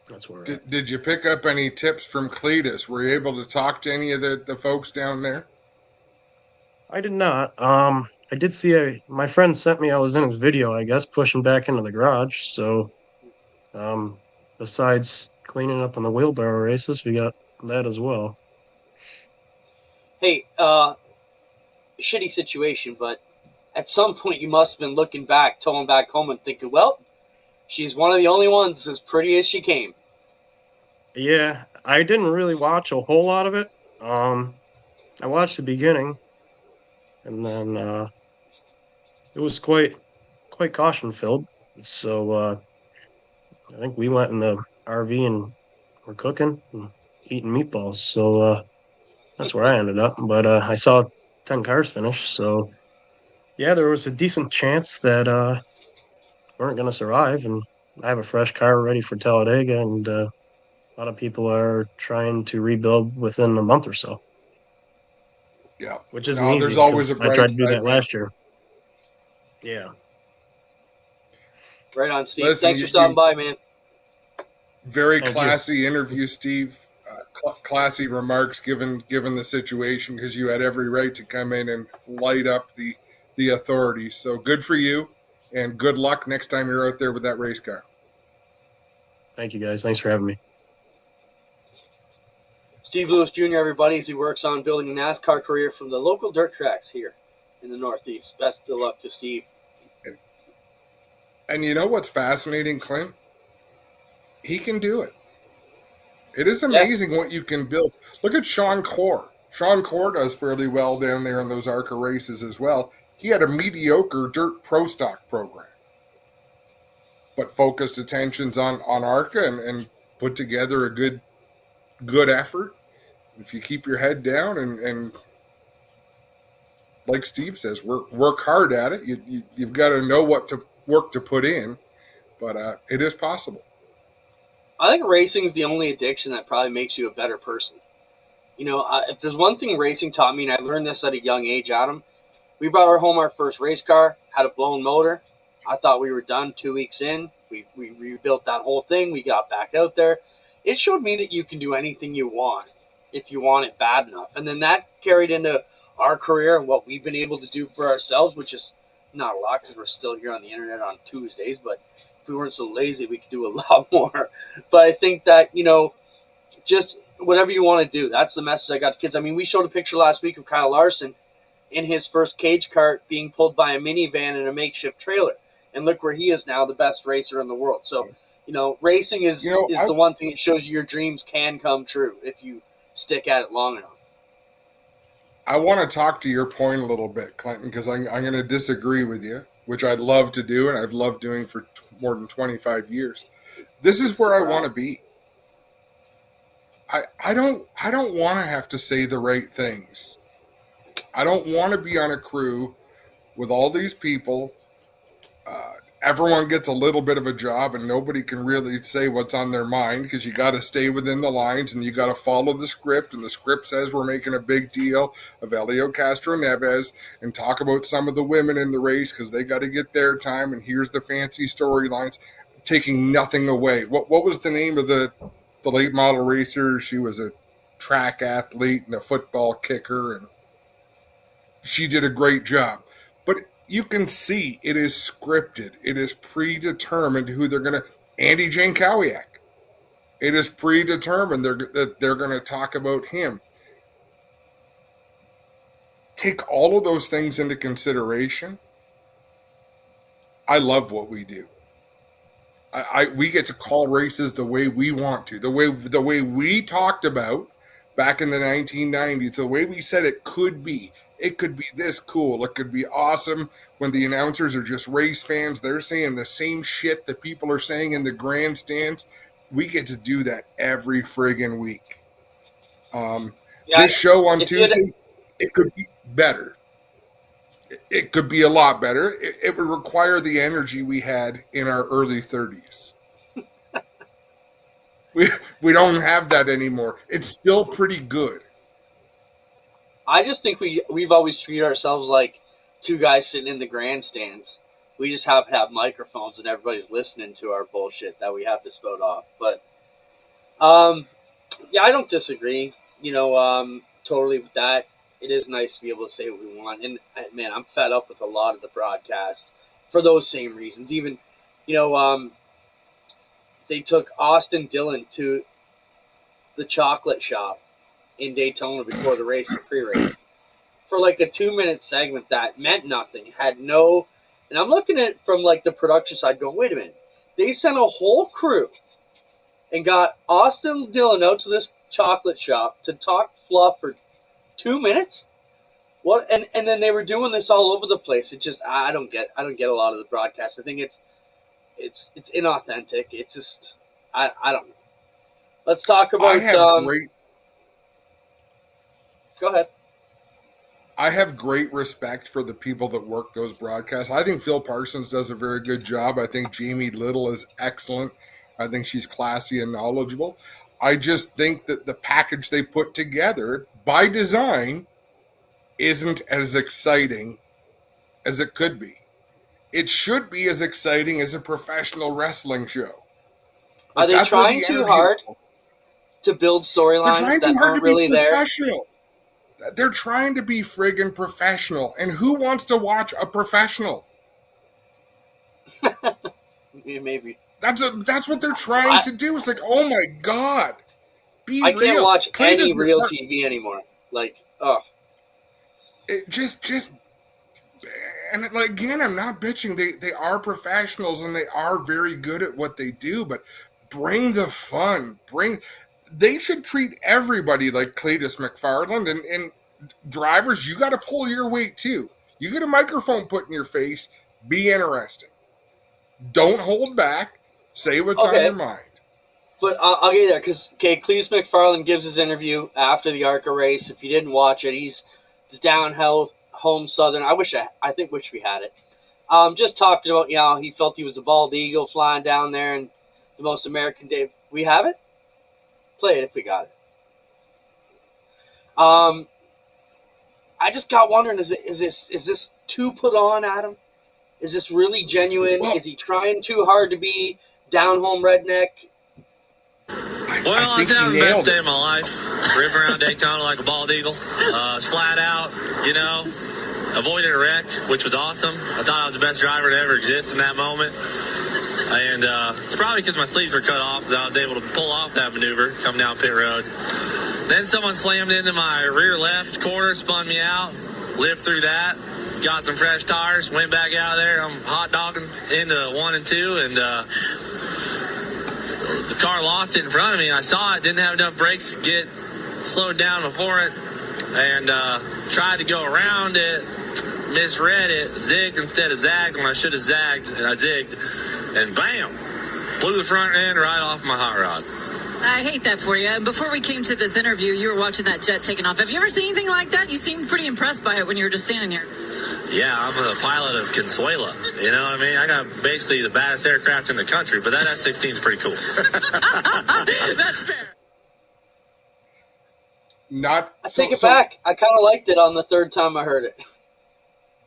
that's where Did you pick up any tips from Cletus? Were you able to talk to any of the folks down there? I did not. I did see my friend sent me, I was in his video, I guess, pushing back into the garage. So besides cleaning up on the wheelbarrow races, we got that as well. Hey, shitty situation, but at some point you must have been looking back, towing back home and thinking, well, she's one of the only ones as pretty as she came. Yeah, I didn't really watch a whole lot of it. I watched the beginning, and then it was quite caution filled. So I think we went in the RV and were cooking and eating meatballs. So that's where I ended up. But I saw 10 cars finish. So yeah, there was a decent chance that weren't going to survive. And I have a fresh car ready for Talladega, and a lot of people are trying to rebuild within a month or so, Yeah. which isn't No, easy there's always because a I bright tried to do side, that man. last year. Yeah. Right on, Steve. Listen, Thanks for stopping by, man. Very Thank you. classy interview, Steve. Classy remarks given the situation, because you had every right to come in and light up the authorities. So good for you, and good luck next time you're out there with that race car. Thank you, guys. Thanks for having me. Steve Lewis Jr., everybody, as he works on building a NASCAR career from the local dirt tracks here in the Northeast. Best of luck to Steve. And you know what's fascinating, Clint? He can do it. It is amazing what you can build. Look at Sean Core. Sean Core does fairly well down there in those ARCA races as well. He had a mediocre dirt pro stock program, but focused attentions on ARCA and put together a good effort. If you keep your head down and like Steve says, work hard at it. You've got to know what to work to put in, but it is possible. I think racing is the only addiction that probably makes you a better person. You know, if there's one thing racing taught me, and I learned this at a young age, Adam, we brought home our first race car, had a blown motor. I thought we were done 2 weeks in. We rebuilt that whole thing. We got back out there. It showed me that you can do anything you want if you want it bad enough. And then that carried into our career and what we've been able to do for ourselves, which is not a lot because we're still here on the internet on Tuesdays, but if we weren't so lazy, we could do a lot more. But I think that, you know, just whatever you want to do, that's the message I got to kids. I mean, we showed a picture last week of Kyle Larson in his first cage cart being pulled by a minivan in a makeshift trailer. And look where he is now, the best racer in the world. So, you know, racing is the one thing that shows you your dreams can come true if you stick at it long enough. I want to talk to your point a little bit, Clinton, because I'm going to disagree with you, which I'd love to do, and I've loved doing for more than 25 years. This is where I want to be. I don't want to have to say the right things. I don't want to be on a crew with all these people. Everyone gets a little bit of a job and nobody can really say what's on their mind, because you got to stay within the lines and you got to follow the script. And the script says we're making a big deal of Helio Castroneves and talk about some of the women in the race because they got to get their time. And here's the fancy storylines, taking nothing away. What was the name of the late model racer? She was a track athlete and a football kicker, and she did a great job. But you can see it is scripted. It is predetermined who they're going to. Andy Jankowiak. It is predetermined that they're going to talk about him. Take all of those things into consideration. I love what we do. We get to call races the way we want to. The way we talked about back in the 1990s, the way we said it could be. It could be this cool. It could be awesome. When the announcers are just race fans, they're saying the same shit that people are saying in the grandstands. We get to do that every friggin' week. This show on Tuesday, it could be better. It could be a lot better. It would require the energy we had in our early 30s. We don't have that anymore. It's still pretty good. I just think we've always treated ourselves like two guys sitting in the grandstands. We just happen to have microphones and everybody's listening to our bullshit that we have to spout off. But, yeah, I don't disagree, totally with that. It is nice to be able to say what we want. And, man, I'm fed up with a lot of the broadcasts for those same reasons. Even, they took Austin Dillon to the chocolate shop in Daytona before the race and pre-race. for like a 2-minute segment that meant nothing, had no. And I'm looking at it from like the production side, going, wait a minute, they sent a whole crew and got Austin Dillon out to this chocolate shop to talk fluff for 2 minutes. What? And then they were doing this all over the place. It just I don't get a lot of the broadcast. I think it's inauthentic. It's just I don't know. Let's talk about. I have great. Go ahead. I have great respect for the people that work those broadcasts. I think Phil Parsons does a very good job. I think Jamie Little is excellent. I think she's classy and knowledgeable. I just think that the package they put together by design isn't as exciting as it could be. It should be as exciting as a professional wrestling show. Are they trying too hard to build storylines that aren't really there? They're trying to be friggin' professional. And who wants to watch a professional? Maybe. That's what they're trying to do. It's like, oh my God. I can't watch any real TV anymore. Like, oh. It just and like, again, I'm not bitching. They are professionals and they are very good at what they do, but bring the fun. They should treat everybody like Cletus McFarland, and drivers, you got to pull your weight too. You get a microphone put in your face, be interesting. Don't hold back. Say what's on your mind. But I'll get there because, Cletus McFarland gives his interview after the ARCA race. If you didn't watch it, he's the downhill home southern. I wish we had it. Just talking about, he felt he was a bald eagle flying down there and the most American day. We have it? Play it if we got it. I just got wondering, is this too put on, Adam? Is this really genuine? Is he trying too hard to be down home redneck? Well, I was having the best day of my life. Ripping around Daytona like a bald eagle. It's flat out, avoided a wreck, which was awesome. I thought I was the best driver to ever exist in that moment. And it's probably because my sleeves were cut off that I was able to pull off that maneuver coming down pit road. Then someone slammed into my rear left quarter, spun me out, lived through that, got some fresh tires, went back out of there. I'm hot dogging into 1 and 2, and the car lost it in front of me. And I saw it, didn't have enough brakes to get slowed down before it, and tried to go around it, misread it, zigged instead of zagged when I should have zagged, and I zigged. And bam, blew the front end right off my hot rod. I hate that for you. Before we came to this interview, you were watching that jet taking off. Have you ever seen anything like that? You seemed pretty impressed by it when you were just standing here. Yeah, I'm a pilot of Consuela. You know what I mean? I got basically the baddest aircraft in the country, but that F-16 is pretty cool. That's fair. I take it back. I kind of liked it on the third time I heard it.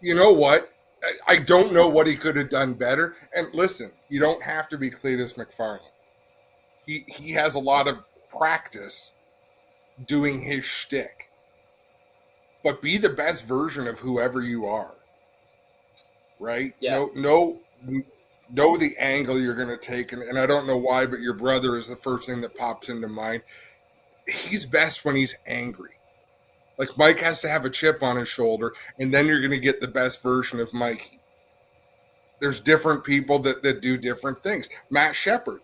You know what? I don't know what he could have done better. And listen, you don't have to be Cletus McFarland. He has a lot of practice doing his shtick. But be the best version of whoever you are. Right? Yeah. Know the angle you're going to take. And I don't know why, but your brother is the first thing that pops into mind. He's best when he's angry. Like, Mike has to have a chip on his shoulder, and then you're going to get the best version of Mikey. There's different people that do different things. Matt Shepard,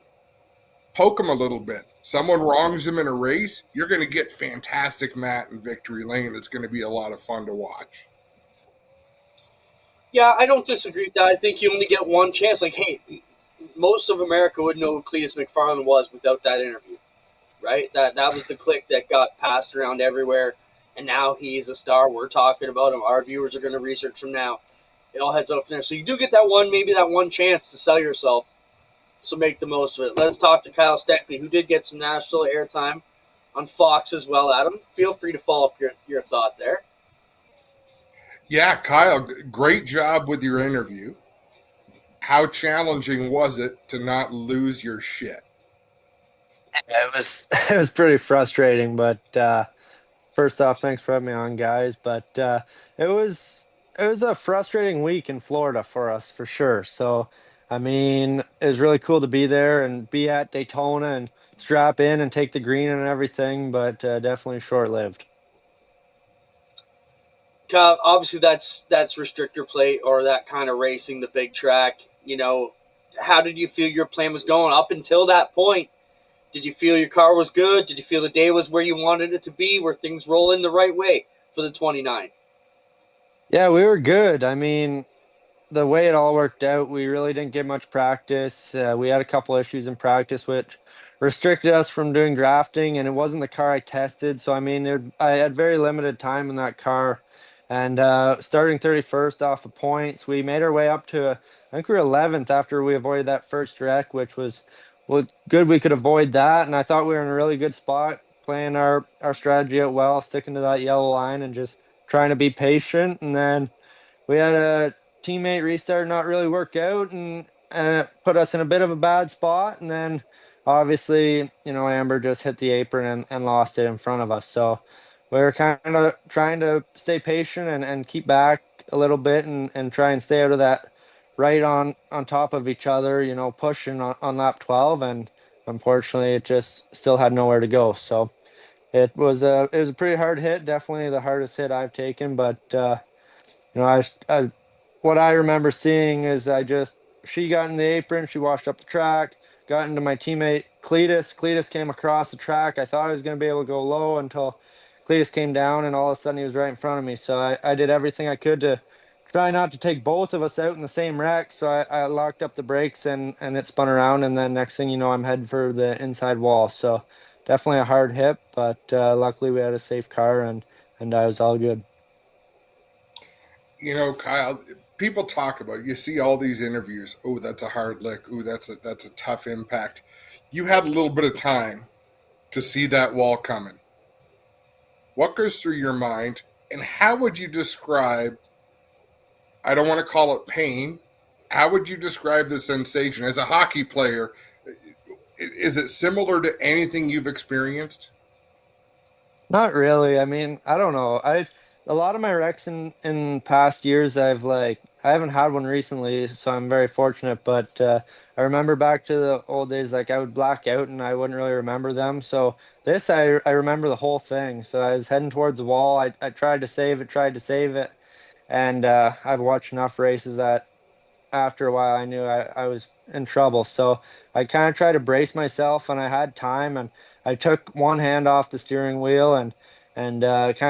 poke him a little bit. Someone wrongs him in a race, you're going to get fantastic Matt in victory lane. It's going to be a lot of fun to watch. Yeah, I don't disagree with that. I think you only get one chance. Like, hey, most of America would know who Cletus McFarland was without that interview, right? That was the click that got passed around everywhere. And now he's a star. We're talking about him. Our viewers are going to research him now. It all heads up from there. So you do get that one chance to sell yourself. So make the most of it. Let's talk to Kyle Steckly, who did get some national airtime on Fox as well, Adam. Feel free to follow up your thought there. Yeah, Kyle, great job with your interview. How challenging was it to not lose your shit? It was pretty frustrating, but first off, thanks for having me on, guys. But it was a frustrating week in Florida for us, for sure. So, I mean, it was really cool to be there and be at Daytona and strap in and take the green and everything, but definitely short-lived. obviously that's restrictor plate or that kind of racing, the big track. How did you feel your plan was going up until that point? Did you feel your car was good? Did you feel the day was where you wanted it to be? Were things rolling the right way for the 29? Yeah, we were good. I mean, the way it all worked out, we really didn't get much practice. We had a couple issues in practice, which restricted us from doing drafting, and it wasn't the car I tested. So, I mean, I had very limited time in that car. And starting 31st off of points, we made our way up to, I think we were 11th after we avoided that first wreck, which was good. We could avoid that. And I thought we were in a really good spot, playing our strategy out well, sticking to that yellow line and just trying to be patient. And then we had a teammate restart not really work out, and it put us in a bit of a bad spot. And then obviously, Amber just hit the apron and lost it in front of us. So we were kind of trying to stay patient and keep back a little bit and try and stay out of that right on top of each other, pushing on lap 12. And unfortunately, it just still had nowhere to go. So it was a pretty hard hit, definitely the hardest hit I've taken. But what I remember seeing is she got in the apron, she washed up the track, got into my teammate Cletus. Cletus came across the track. I thought I was going to be able to go low until Cletus came down, and all of a sudden he was right in front of me. So I did everything I could to try not to take both of us out in the same wreck. So I locked up the brakes and it spun around, and then next thing you know, I'm heading for the inside wall. So definitely a hard hit, but luckily we had a safe car and I was all good. Kyle, people talk about, you see all these interviews. Oh, that's a hard lick. Oh, that's a tough impact. You had a little bit of time to see that wall coming. What goes through your mind, and how would you describe, I don't want to call it pain, how would you describe the sensation as a hockey player? Is it similar to anything you've experienced? Not really. I mean, I don't know. A lot of my wrecks in past years, I haven't had one recently, so I'm very fortunate. But I remember back to the old days, like I would black out and I wouldn't really remember them. So this, I remember the whole thing. So I was heading towards the wall. I tried to save it, and I've watched enough races that after a while I knew I was in trouble. So I kind of tried to brace myself, and I had time, and I took one hand off the steering wheel and kind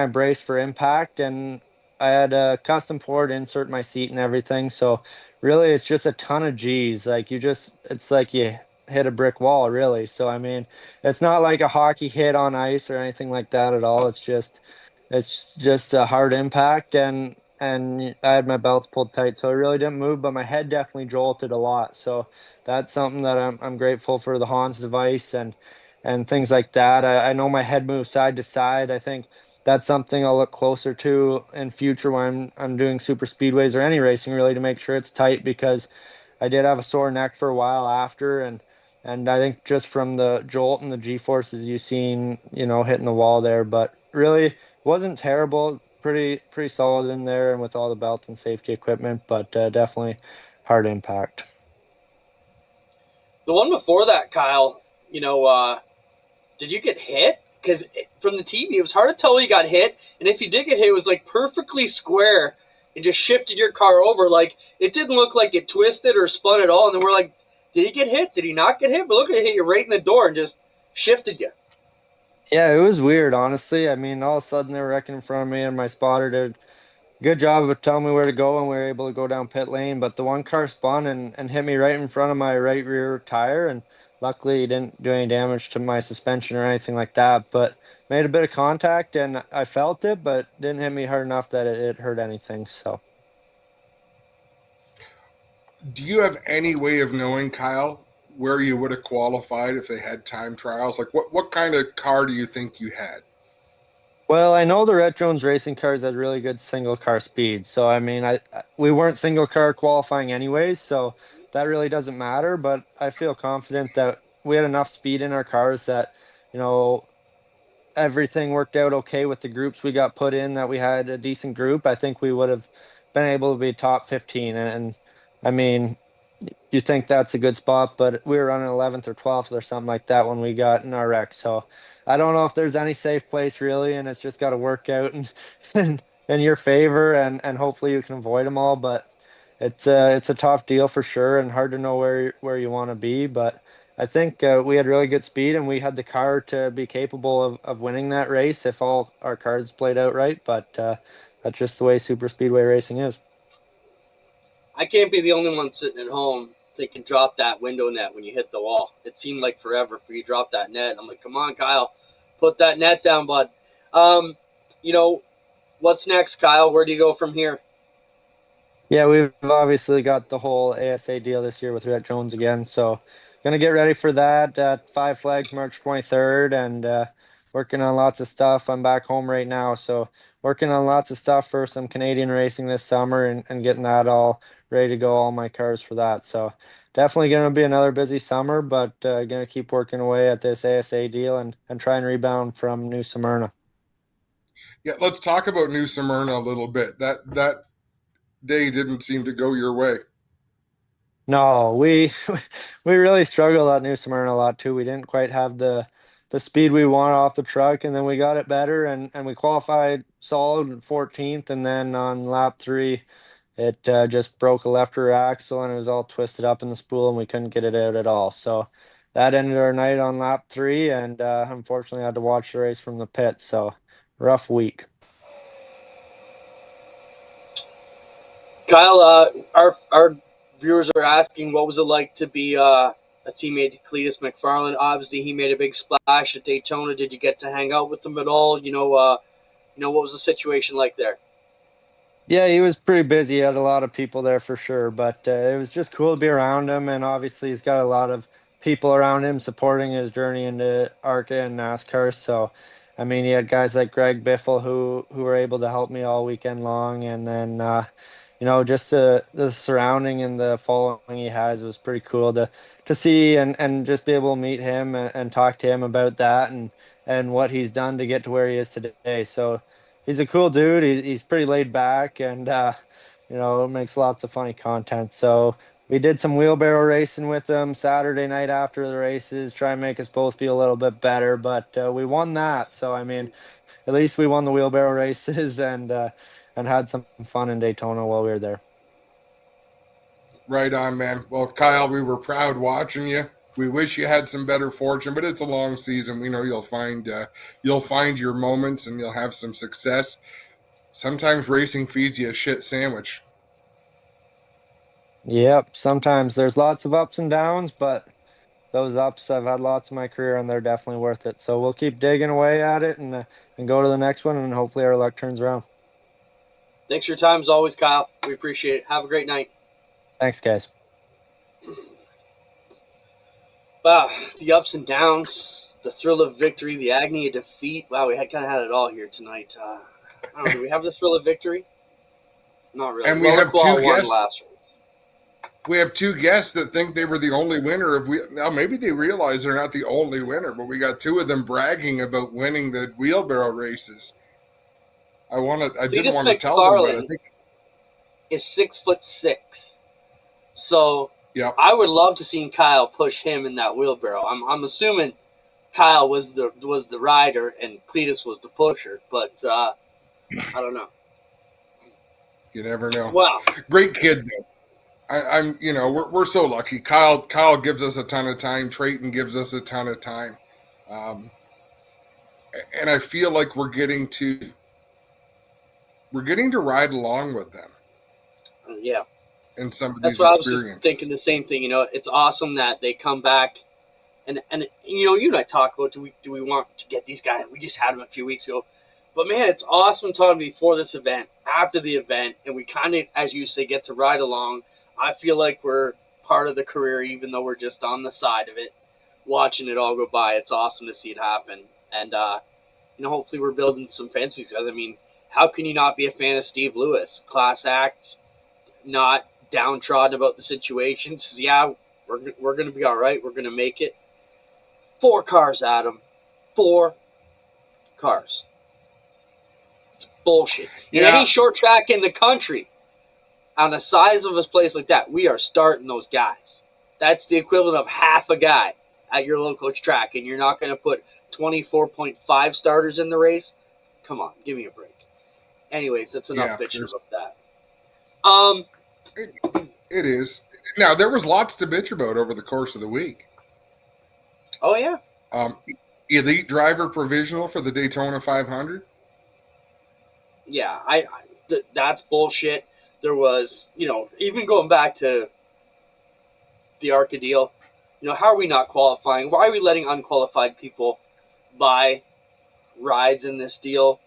of braced for impact. And I had a custom port insert my seat and everything. So really it's just a ton of G's. Like it's like you hit a brick wall, really. So I mean, it's not like a hockey hit on ice or anything like that at all. It's just a hard impact, and I had my belts pulled tight, so I really didn't move, but my head definitely jolted a lot. So that's something that I'm grateful for, the Hans device and things like that. I know my head moves side to side. I think that's something I'll look closer to in future when I'm doing super speedways or any racing, really, to make sure it's tight, because I did have a sore neck for a while after, and I think just from the jolt and the G forces you've seen, hitting the wall there, but really wasn't terrible. Pretty solid in there, and with all the belts and safety equipment, but definitely hard impact. The one before that, Kyle, did you get hit? Because from the TV, it was hard to tell where you got hit, and if you did get hit, it was like perfectly square and just shifted your car over. Like, it didn't look like it twisted or spun at all, and then we're like, did he get hit? Did he not get hit? But look, it hit you right in the door and just shifted you. Yeah, it was weird, honestly. I mean, all of a sudden they were wrecking in front of me, and my spotter did a good job of telling me where to go, and we were able to go down pit lane. But the one car spun and hit me right in front of my right rear tire, and luckily it didn't do any damage to my suspension or anything like that. But made a bit of contact, and I felt it, but didn't hit me hard enough that it hurt anything. So, Do you have any way of knowing, Kyle, where you would have qualified if they had time trials? Like, what kind of car do you think you had? well, I know the Red Jones racing cars had really good single car speed. So, I mean, we weren't single car qualifying anyways, so that really doesn't matter. But I feel confident that we had enough speed in our cars that, you know, everything worked out okay with the groups we got put in, that we had a decent group. I think we would have been able to be top 15. And I mean, you think that's a good spot, but we were running 11th or 12th or something like that when we got in our wreck. So I don't know if there's any safe place really, and it's just got to work out and in your favor, and hopefully you can avoid them all. But it's a tough deal for sure, and hard to know where you want to be. But I think we had really good speed, and we had the car to be capable of winning that race if all our cards played out right. But that's just the way super speedway racing is. I can't be the only one sitting at home thinking drop that window net when you hit the wall. It seemed like forever for you to drop that net. I'm like, come on, Kyle, put that net down, bud. You know, what's next, Kyle? Where do you go from here? Yeah, we've obviously got the whole ASA deal this year with Rhett Jones again, so gonna get ready for that at Five Flags March 23rd, and working on lots of stuff. I'm back home right now, so working on lots of stuff for some Canadian racing this summer, and getting that all ready to go, all my cars for that. So definitely gonna be another busy summer, but gonna keep working away at this ASA deal and try and rebound from New Smyrna. Yeah, let's talk about New Smyrna a little bit. That day didn't seem to go your way. No, we we really struggled at New Smyrna a lot too. We didn't quite have the speed we want off the truck, and then we got it better, and we qualified solid 14th, and then on lap 3, it just broke a left rear axle, and it was all twisted up in the spool, and we couldn't get it out at all. So that ended our night on lap 3, and unfortunately, I had to watch the race from the pit. So rough week. Kyle, our viewers are asking, what was it like to be a teammate to Cletus McFarland? Obviously, he made a big splash at Daytona. Did you get to hang out with him at all? What was the situation like there? Yeah, he was pretty busy. He had a lot of people there for sure, but it was just cool to be around him. And obviously, he's got a lot of people around him supporting his journey into ARCA and NASCAR. So, I mean, he had guys like Greg Biffle who were able to help me all weekend long, and then just the surrounding and the following he has was pretty cool to see, and just be able to meet him and talk to him about that and what he's done to get to where he is today. So he's a cool dude. He's pretty laid back, and makes lots of funny content. So we did some wheelbarrow racing with him Saturday night after the races, try and make us both feel a little bit better. But we won that. So I mean, at least we won the wheelbarrow races, and had some fun in Daytona while we were there. Right on, man. Well, Kyle, we were proud watching you. We wish you had some better fortune, but it's a long season. We know you'll find your moments, and you'll have some success. Sometimes racing feeds you a shit sandwich. Yep, sometimes there's lots of ups and downs, but those ups, I've had lots in my career, and they're definitely worth it. So we'll keep digging away at it, and go to the next one, and hopefully our luck turns around. Thanks for your time as always, Kyle. We appreciate it. Have a great night. Thanks, guys. Wow, the ups and downs, the thrill of victory, the agony of defeat. Wow, we kind of had it all here tonight. I don't know, do we have the thrill of victory? Not really. And we have two guests. Last race. We have two guests that think they were the only winner. Now maybe they realize they're not the only winner, but we got two of them bragging about winning the wheelbarrow races. I didn't want to tell them, but I think is 6'6". So yep. I would love to see Kyle push him in that wheelbarrow. I'm assuming Kyle was the rider and Cletus was the pusher, but I don't know. You never know. Wow, great kid though. We're so lucky. Kyle gives us a ton of time. Trayton gives us a ton of time, and I feel like we're getting to ride along with them. Yeah. In some of That's these what experiences. I was just thinking the same thing. It's awesome that they come back, and you and I talk about do we want to get these guys? We just had them a few weeks ago, but man, it's awesome talking before this event, after the event, and we kind of, as you say, get to ride along. I feel like we're part of the career, even though we're just on the side of it, watching it all go by. It's awesome to see it happen, and hopefully we're building some fans because I mean, how can you not be a fan of Steve Lewis? Class act, not downtrodden about the situation. Says, yeah, we're going to be all right. We're going to make it. 4 cars, Adam. 4 cars. It's bullshit. In any short track in the country, on the size of a place like that, we are starting those guys. That's the equivalent of half a guy at your local track, and you're not going to put 24.5 starters in the race? Come on, give me a break. anyways, that's enough bitching there's- about that. It is. Now, there was lots to bitch about over the course of the week. Oh yeah, Elite driver provisional for the Daytona 500. yeah. That's bullshit. There was, even going back to the ARCA deal, how are we not qualifying? Why are we letting unqualified people buy rides in this deal?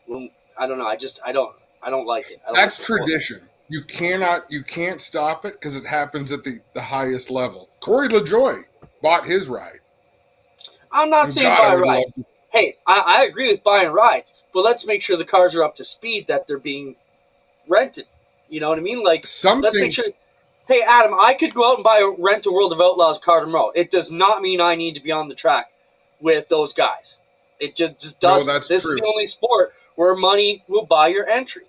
I don't know. I don't like it. That's tradition. You can't stop it because it happens at the highest level. Corey LaJoie bought his ride. I'm not And saying God, I buy would rides. love to- Hey, I agree with buying rides, but let's make sure the cars are up to speed that they're being rented. You know what I mean? Like, let's make sure. Hey, Adam, I could go out and rent a World of Outlaws car tomorrow. It does not mean I need to be on the track with those guys. It just doesn't. No, that's This true. is the only sport where money will buy your entry.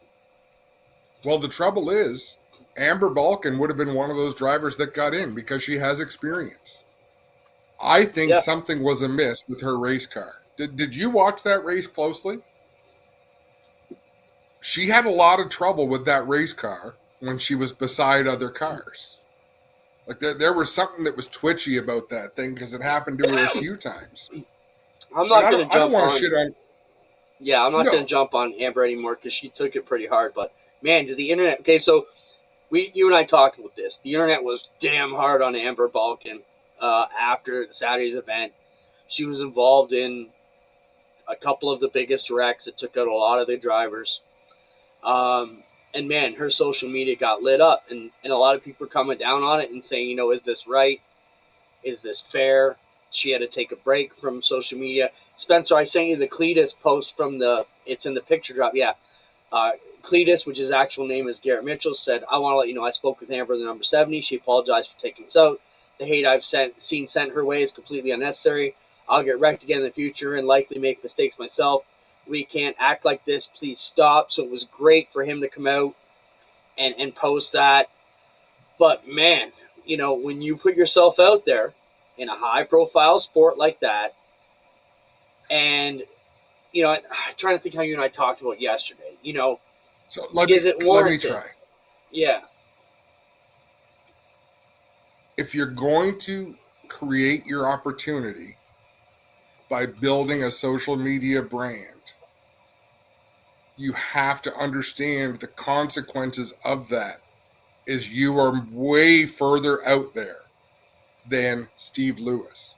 Well, the trouble is, Amber Balkan would have been one of those drivers that got in because she has experience. I think something was amiss with her race car. Did you watch that race closely? She had a lot of trouble with that race car when she was beside other cars. Like there was something that was twitchy about that thing because it happened to her a few times. I'm not going to jump I don't want on. to shit on. Yeah, I'm not going to jump on Amber anymore because she took it pretty hard. But man, did the internet? Okay, so you and I talked about this. The internet was damn hard on Amber Balkan after Saturday's event. She was involved in a couple of the biggest wrecks that took out a lot of the drivers. And man, her social media got lit up, and a lot of people were coming down on it and saying, is this right? Is this fair? She had to take a break from social media. Spencer, I sent you the Cletus post from it's in the picture drop. Yeah. Cletus, which his actual name is Garrett Mitchell, said, I want to let you know I spoke with Amber, the number 70. She apologized for taking us out. The hate I've seen sent her way is completely unnecessary. I'll get wrecked again in the future and likely make mistakes myself. We can't act like this. Please stop. So it was great for him to come out and post that. But man, when you put yourself out there in a high-profile sport like that, and I'm trying to think how you and I talked about yesterday. So is it warranted? Let me try. Yeah. If you're going to create your opportunity by building a social media brand, you have to understand the consequences of that is you are way further out there than Steve Lewis.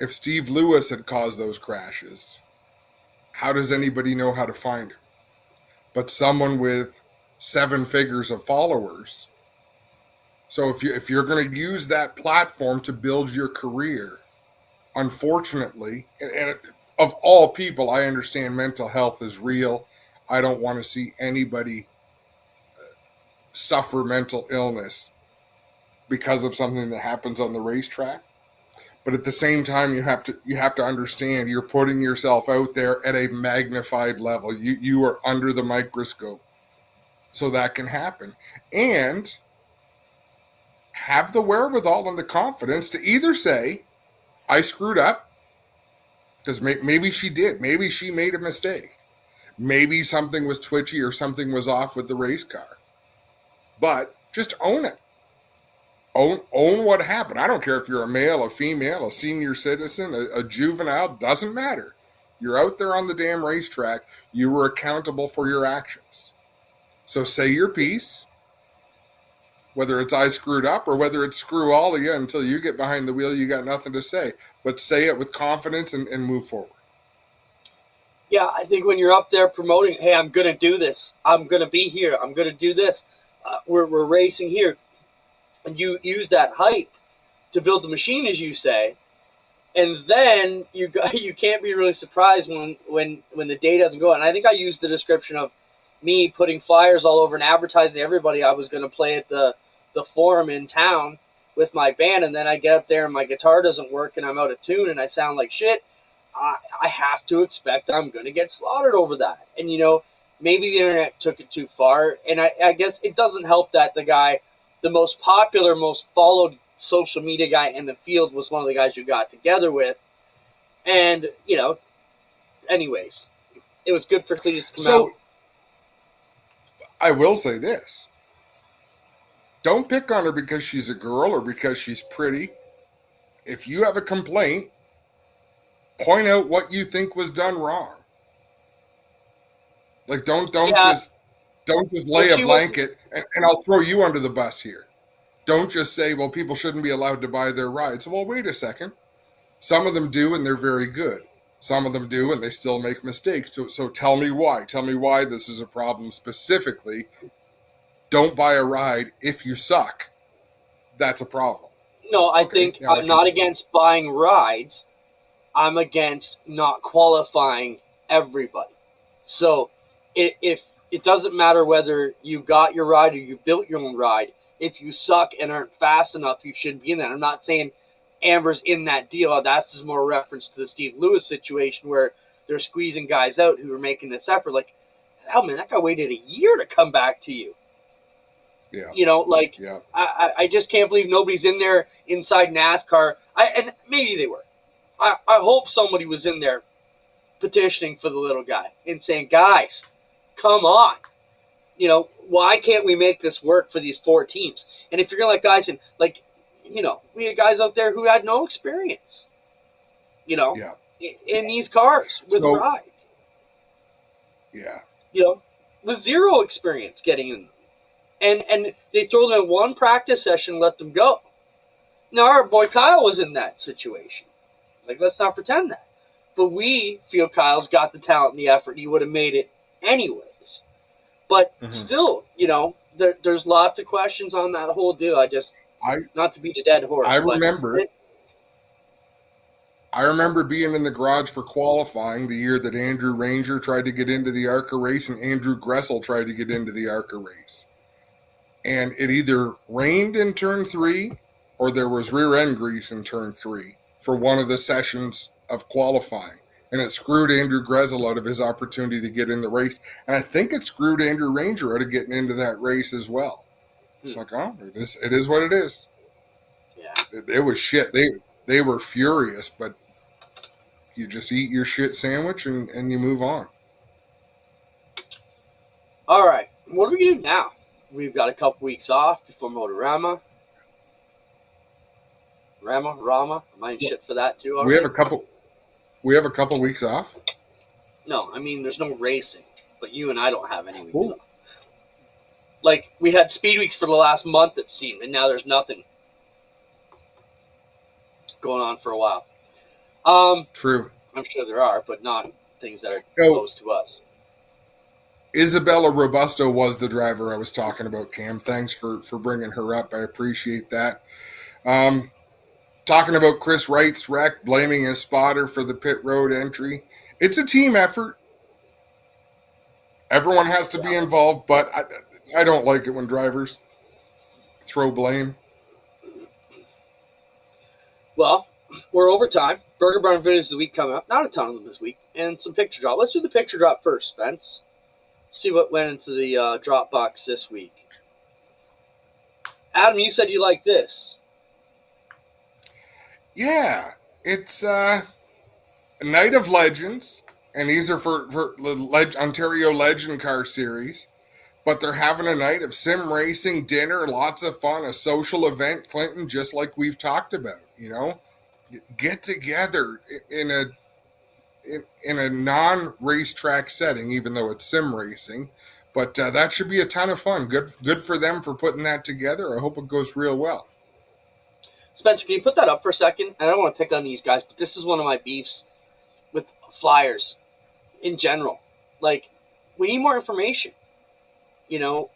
If Steve Lewis had caused those crashes, how does anybody know how to find him? But someone with 7 figures of followers. So if you're going to use that platform to build your career, unfortunately, and of all people, I understand mental health is real. I don't want to see anybody suffer mental illness because of something that happens on the racetrack. But at the same time, you have to understand you're putting yourself out there at a magnified level. You are under the microscope, so that can happen. And have the wherewithal and the confidence to either say, I screwed up, because maybe she did. Maybe she made a mistake. Maybe something was twitchy or something was off with the race car. But just own it. Own what happened. I don't care if you're a male, a female, a senior citizen, a juvenile, doesn't matter. You're out there on the damn racetrack. You were accountable for your actions. So say your piece, whether it's I screwed up or whether it's screw all of you until you get behind the wheel, you got nothing to say. But say it with confidence and move forward. Yeah, I think when you're up there promoting, hey, I'm going to do this. I'm going to be here. I'm going to do this. We're racing here. And you use that hype to build the machine, as you say, and then you can't be really surprised when the day doesn't go. And I think I used the description of me putting flyers all over and advertising to everybody I was going to play at the forum in town with my band, and then I get up there and my guitar doesn't work and I'm out of tune and I sound like shit. I have to expect I'm going to get slaughtered over that. And maybe the internet took it too far, and I guess it doesn't help that the most popular, most followed social media guy in the field was one of the guys you got together with. And, anyways, it was good for Cletus to come out. I will say this. Don't pick on her because she's a girl or because she's pretty. If you have a complaint, point out what you think was done wrong. Like don't Yeah, just lay but a she was blanket and I'll throw you under the bus here. Don't just say, well, people shouldn't be allowed to buy their rides. Well, wait a second. Some of them do and they're very good. Some of them do and they still make mistakes. So tell me why. Tell me why this is a problem specifically. Don't buy a ride if you suck. That's a problem. no. I think yeah, I'm not against buying rides. I'm against not qualifying everybody. So if it doesn't matter whether you got your ride or you built your own ride, if you suck and aren't fast enough, you shouldn't be in that. I'm not saying Amber's in that deal. That's just more reference to the Steve Lewis situation where they're squeezing guys out who are making this effort. Like, hell, man, that guy waited a year to come back to you. Yeah. You know, like, yeah. I just can't believe nobody's in there inside NASCAR. And maybe they were. I hope somebody was in there petitioning for the little guy and saying, guys, come on. You know, why can't we make this work for these 4 teams? And if you're going to let guys in, like, you know, we had guys out there who had no experience, you know, in these cars with rides. Yeah. You know, with zero experience getting in them. And they throw them in one practice session and let them go. Now, our boy Kyle was in that situation. Like, let's not pretend that. But we feel Kyle's got the talent and the effort. He would have made it anyways. But still, you know, there's lots of questions on that whole deal. Not to beat a dead horse. I remember being in the garage for qualifying the year that Andrew Ranger tried to get into the ARCA race and Andrew Gressel tried to get into the ARCA race. And it either rained in turn 3 or there was rear end grease in turn 3 for one of the sessions of qualifying. And it screwed Andrew Gressel out of his opportunity to get in the race. And I think it screwed Andrew Ranger out of getting into that race as well. Like, oh, it is what it is. Yeah. It was shit. They were furious, but you just eat your shit sandwich and you move on. All right. What are we going to do now? We've got a couple weeks off before Motorama. Rama. Am I in shit for that too already? We have a couple weeks off? No, I mean, there's no racing, but you and I don't have any weeks off. Like, we had speed weeks for the last month, it seemed, and now there's nothing going on for a while. True. I'm sure there are, but not things that are close to us. Isabella Robusto was the driver I was talking about, Cam. Thanks for bringing her up. I appreciate that. Talking about Chris Wright's wreck, blaming his spotter for the pit road entry. It's a team effort. Everyone has to be involved, but I don't like it when drivers throw blame. Well, we're over time. Burger Barn videos of the week coming up. Not a ton of them this week. And some picture drop. Let's do the picture drop first, Spence. See what went into the drop box this week. Adam, you said you like this. Yeah, it's a Night of Legends, and these are for the Ontario Legend Car Series. But they're having a night of sim racing, dinner, lots of fun, a social event, Clinton, just like we've talked about. You know, get together in a non-racetrack setting, even though it's sim racing. But that should be a ton of fun. Good for them for putting that together. I hope it goes real well. Spencer, can you put that up for a second? I don't want to pick on these guys, but this is one of my beefs with flyers in general. Like, we need more information. You know,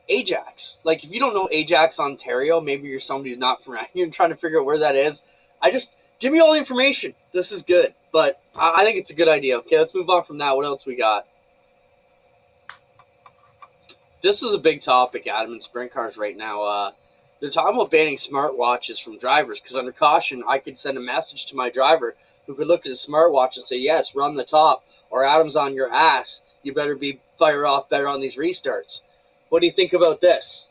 Ajax. Like, if you don't know Ajax, Ontario, maybe you're somebody who's not from around here and trying to figure out where that is. Give me all the information. This is good. But I think it's a good idea. Okay, let's move on from that. What else we got? This is a big topic, Adam, in sprint cars right now. They're talking about banning smartwatches from drivers because under caution, I could send a message to my driver who could look at his smartwatch and say, yes, run the top, or Adam's on your ass. You better be fire off better on these restarts. What do you think about this?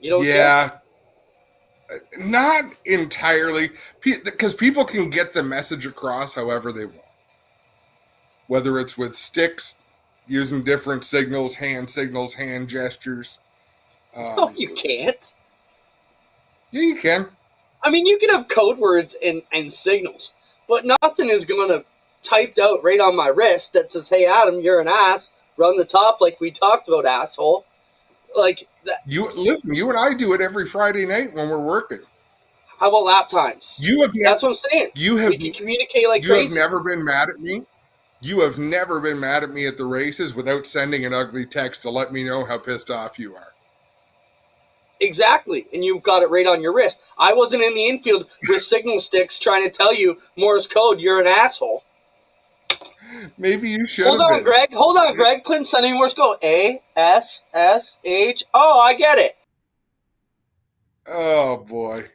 You don't care? Not entirely, because people can get the message across however they want. Whether it's with sticks, using different signals, hand gestures. No, you can't. Yeah, you can. I mean, you can have code words and signals, but nothing is going to typed out right on my wrist that says, "Hey, Adam, you're an ass. Run the top like we talked about, asshole." Like that. You listen. You and I do it every Friday night when we're working. How about lap times? That's what I'm saying. We can communicate like crazy. You have never been mad at me. You have never been mad at me at the races without sending an ugly text to let me know how pissed off you are. Exactly, and you've got it right on your wrist. I wasn't in the infield with signal sticks trying to tell you Morse code, you're an asshole. Maybe you should. Hold on, Greg. Clinton sending Morse code. A-S-S-H. Oh, I get it. Oh, boy.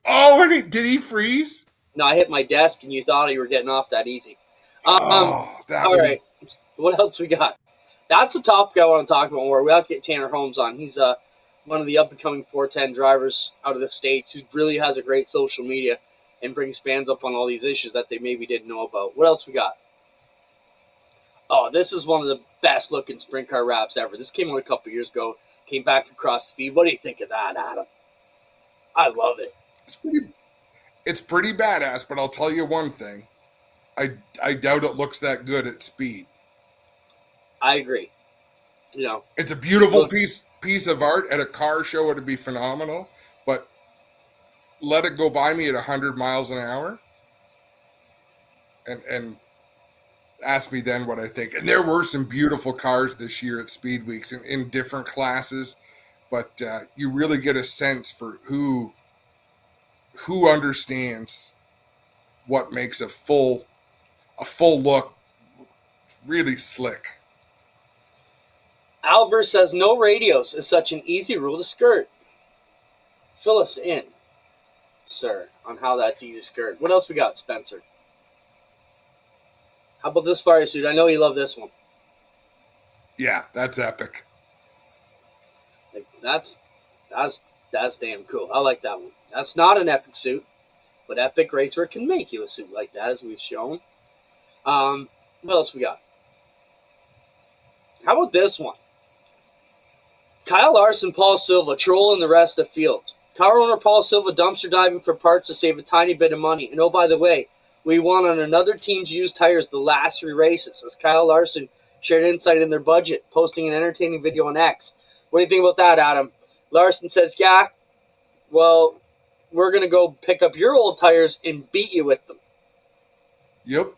Oh, and did he freeze? No, I hit my desk, and you thought you were getting off that easy. All right. What else we got? That's the topic I want to talk about more. We have to get Tanner Holmes on. He's one of the up-and-coming 410 drivers out of the States who really has a great social media and brings fans up on all these issues that they maybe didn't know about. What else we got? Oh, this is one of the best-looking sprint car wraps ever. This came out a couple years ago. Came back across the feed. What do you think of that, Adam? I love it. It's pretty badass, but I'll tell you one thing. I doubt it looks that good at speed. I agree. You know, it's a beautiful piece of art. At a car show, it'd be phenomenal. But let it go by me at 100 miles an hour, and ask me then what I think. And there were some beautiful cars this year at Speed Weeks in different classes, but you really get a sense for who understands what makes a full look really slick. Albert says no radios is such an easy rule to skirt. Fill us in, sir, on how that's easy to skirt. What else we got, Spencer? How about this fire suit? I know you love this one. Yeah, that's epic. Like, that's damn cool. I like that one. That's not an epic suit, but Epic Racer can make you a suit like that, as we've shown. What else we got? How about this one? Kyle Larson, Paul Silva, trolling the rest of the field. Car owner Paul Silva dumpster diving for parts to save a tiny bit of money. And oh, by the way, we won on another team's used tires the last 3 races, as Kyle Larson shared insight in their budget, posting an entertaining video on X. What do you think about that, Adam? Larson says, yeah, well, we're going to go pick up your old tires and beat you with them. Yep.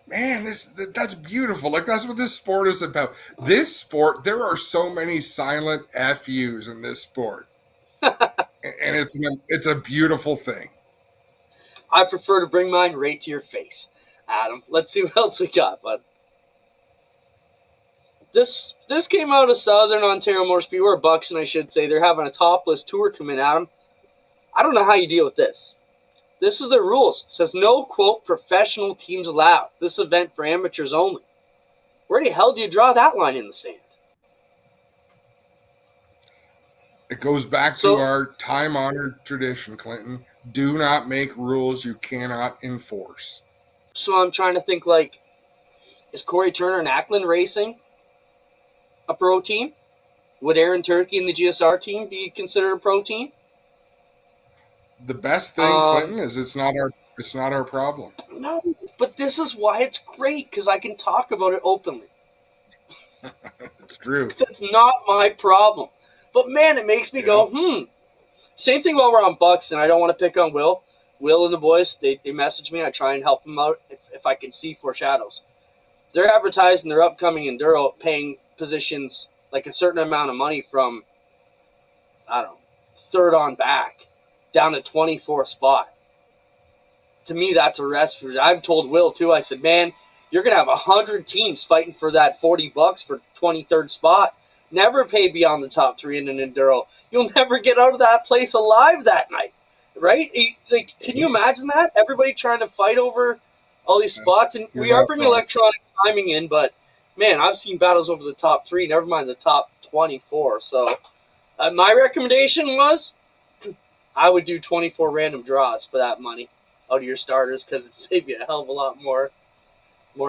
Man, that's beautiful. Like, that's what this sport is about. This sport, there are so many silent FUs in this sport. And it's a beautiful thing. I prefer to bring mine right to your face, Adam. Let's see what else we got, bud. This came out of Southern Ontario Motor Speedway, or Buxton, I should say. They're having a topless tour come in, Adam. I don't know how you deal with this. This is the rules. It says no, quote, professional teams allowed. This event for amateurs only. Where the hell do you draw that line in the sand? It goes back to our time-honored tradition, Clinton. Do not make rules you cannot enforce. So I'm trying to think, like, is Corey Turner and Ackland Racing a pro team? Would Aaron Turkey and the GSR team be considered a pro team? The best thing, Clinton, is it's not our problem. No, but this is why it's great, because I can talk about it openly. It's true. It's not my problem. But man, it makes me go, Same thing while we're on Bucks, and I don't want to pick on Will. Will and the boys, they message me. I try and help them out if I can see foreshadows. They're advertising their upcoming enduro, paying positions like a certain amount of money from, I don't know, 3rd on back down to 24th spot. To me, that's a recipe. I've told Will, too, I said, man, you're going to have 100 teams fighting for that $40 for 23rd spot. Never pay beyond the top 3 in an enduro. You'll never get out of that place alive that night, right? Like, can you imagine that? Everybody trying to fight over all these spots. And we are bringing electronic timing in, but, man, I've seen battles over the top 3, never mind the top 24. So My recommendation was I would do 24 random draws for that money out of your starters because it'd save you a hell of a lot more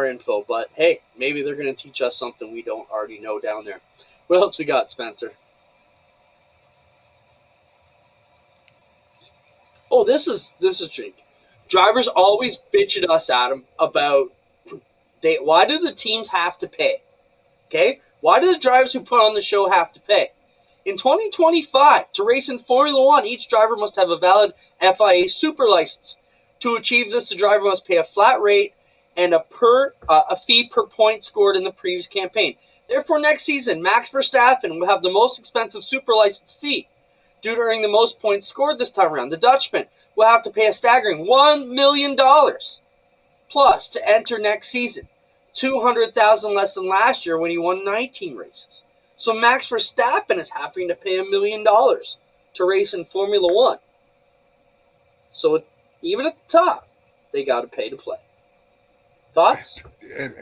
info. But hey, maybe they're going to teach us something we don't already know down there. What else we got, Spencer? Oh, this is tricky. Drivers always bitch at us, Adam, about why do the teams have to pay? Okay? Why do the drivers who put on the show have to pay? In 2025, to race in Formula One, each driver must have a valid FIA super license. To achieve this, the driver must pay a flat rate and a fee per point scored in the previous campaign. Therefore, next season, Max Verstappen will have the most expensive super license fee due to earning the most points scored this time around. The Dutchman will have to pay a staggering $1 million plus to enter next season, $200,000 less than last year when he won 19 races. So Max Verstappen is having to pay $1 million to race in Formula One. So even at the top, they got to pay to play. Thoughts? And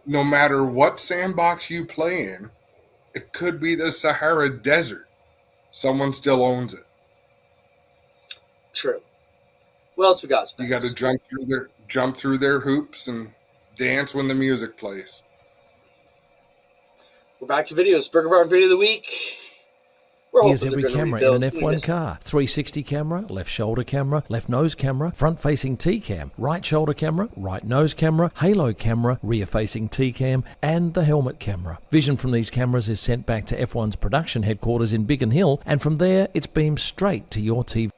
no matter what sandbox you play in, it could be the Sahara Desert. Someone still owns it. True. What else we got, Spence? You got to jump through their hoops and dance when the music plays. We're back to videos. Burger Bar video of the week. Here's every camera in an F1 car. 360 camera, left shoulder camera, left nose camera, front-facing T-cam, right shoulder camera, right nose camera, halo camera, rear-facing T-cam, and the helmet camera. Vision from these cameras is sent back to F1's production headquarters in Biggin Hill, and from there, it's beamed straight to your TV.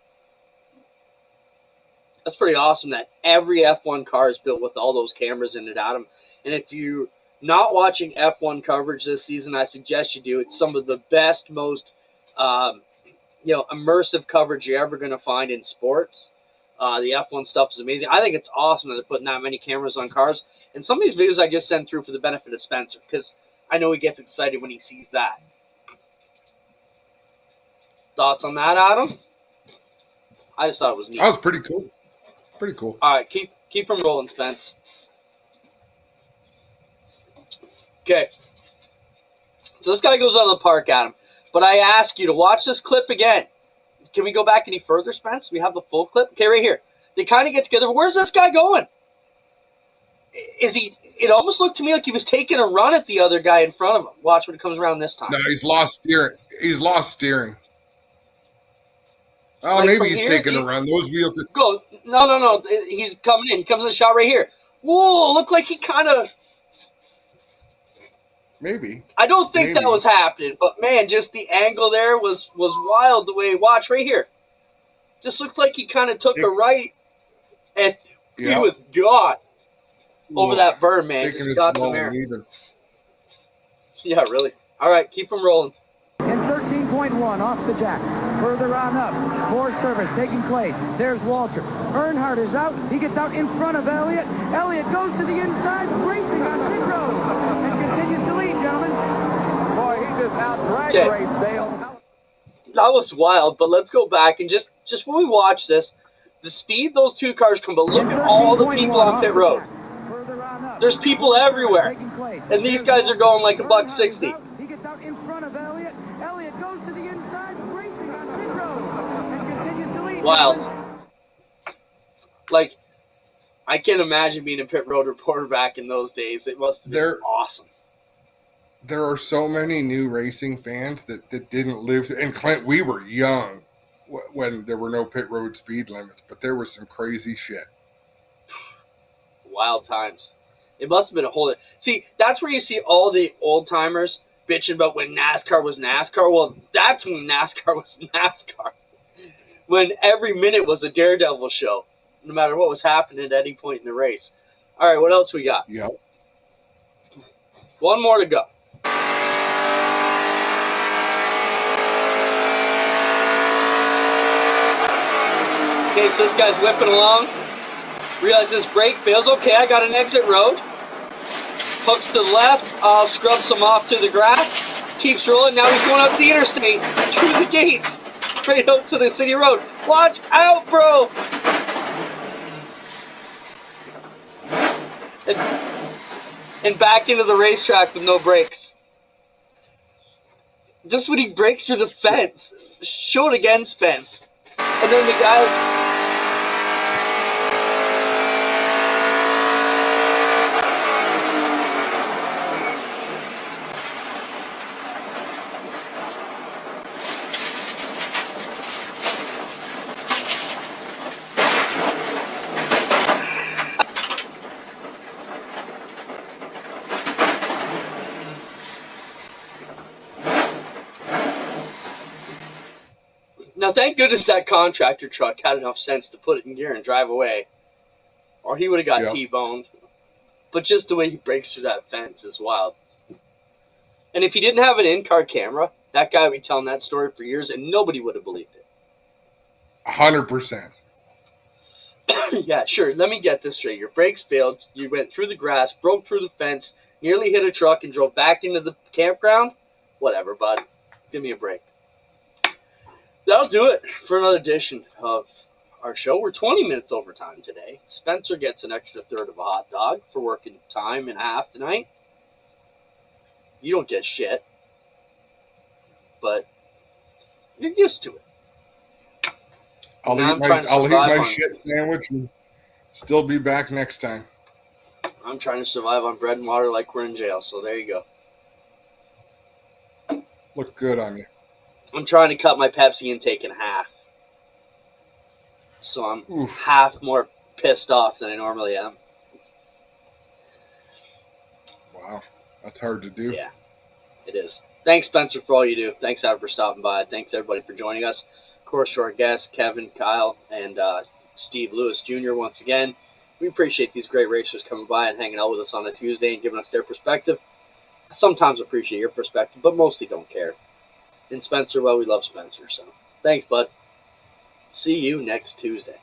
That's pretty awesome that every F1 car is built with all those cameras in it, Adam. And if you're not watching F1 coverage this season, I suggest you do. It's some of the best, most immersive coverage you're ever going to find in sports. The F1 stuff is amazing. I think it's awesome that they're putting that many cameras on cars. And some of these videos I just send through for the benefit of Spencer, because I know he gets excited when he sees that. Thoughts on that, Adam? I just thought it was neat. That was pretty cool. Pretty cool. All right, keep them rolling, Spence. Okay. So this guy goes out of the park, Adam. But I ask you to watch this clip again. Can we go back any further, Spence? We have the full clip? Okay, right here. They kind of get together. Where's this guy going? It almost looked to me like he was taking a run at the other guy in front of him. Watch when it comes around this time. No, he's lost steering. Oh, Like maybe he's taking a run. Those wheels. Go. No. He's coming in. He comes in the shot right here. Whoa, looked like he kind of... Maybe. I don't think that was happening, but man, just the angle there was wild the way. Watch right here. Just looked like he kind of took a right, and he was gone over that berm, man. Taking Just got some air. Even. Yeah, really. All right, keep him rolling. In 13.1 off the jack. Further on up. More service taking place. There's Walter. Earnhardt is out. He gets out in front of Elliott. Elliott goes to the inside, racing on pit road. And continues to lead, gentlemen. Boy, he just out-dragged Race Dale. That was wild, but let's go back and just when we watch this, the speed those two cars come, but look at all the people on pit road. There's people everywhere. And these guys are going like $160. He gets out in front of Elliott. Elliott goes to the inside, racing on pit road. And continues to lead. Wild. Like, I can't imagine being a pit road reporter back in those days. It must have been awesome. There are so many new racing fans that didn't live. And Clint, we were young when there were no pit road speed limits, but there was some crazy shit. Wild times. It must have been a whole... See, that's where you see all the old-timers bitching about when NASCAR was NASCAR. Well, that's when NASCAR was NASCAR. When every minute was a Daredevil show, no matter what was happening at any point in the race. All right, what else we got? Yep. One more to go. Okay, so this guy's whipping along. Realizes brake fails. Okay, I got an exit road. Hooks to the left. I'll scrub some off to the grass. Keeps rolling. Now he's going up the interstate. Through the gates. Straight out to the city road. Watch out, bro. And back into the racetrack with no brakes. Just when he breaks through the fence. Show it again, Spence. And then the guy... Now, thank goodness that contractor truck had enough sense to put it in gear and drive away, or he would have got T-boned. But just the way he breaks through that fence is wild. And if he didn't have an in-car camera, that guy would be telling that story for years, and nobody would have believed it. 100%. Yeah, sure. Let me get this straight. Your brakes failed. You went through the grass, broke through the fence, nearly hit a truck, and drove back into the campground? Whatever, bud. Give me a break. That'll do it for another edition of our show. We're 20 minutes over time today. Spencer gets an extra third of a hot dog for working time and a half tonight. You don't get shit. But you're used to it. I'll eat my shit sandwich and still be back next time. I'm trying to survive on bread and water like we're in jail, so there you go. Looks good on you. I'm trying to cut my Pepsi intake in half. So I'm half more pissed off than I normally am. Wow. That's hard to do. Yeah, it is. Thanks, Spencer, for all you do. Thanks, Adam, for stopping by. Thanks, everybody, for joining us. Of course, to our guests, Kevin, Kyle, and Steve Lewis Jr. once again. We appreciate these great racers coming by and hanging out with us on a Tuesday and giving us their perspective. I sometimes appreciate your perspective, but mostly don't care. And Spencer, well, we love Spencer. So thanks, bud. See you next Tuesday.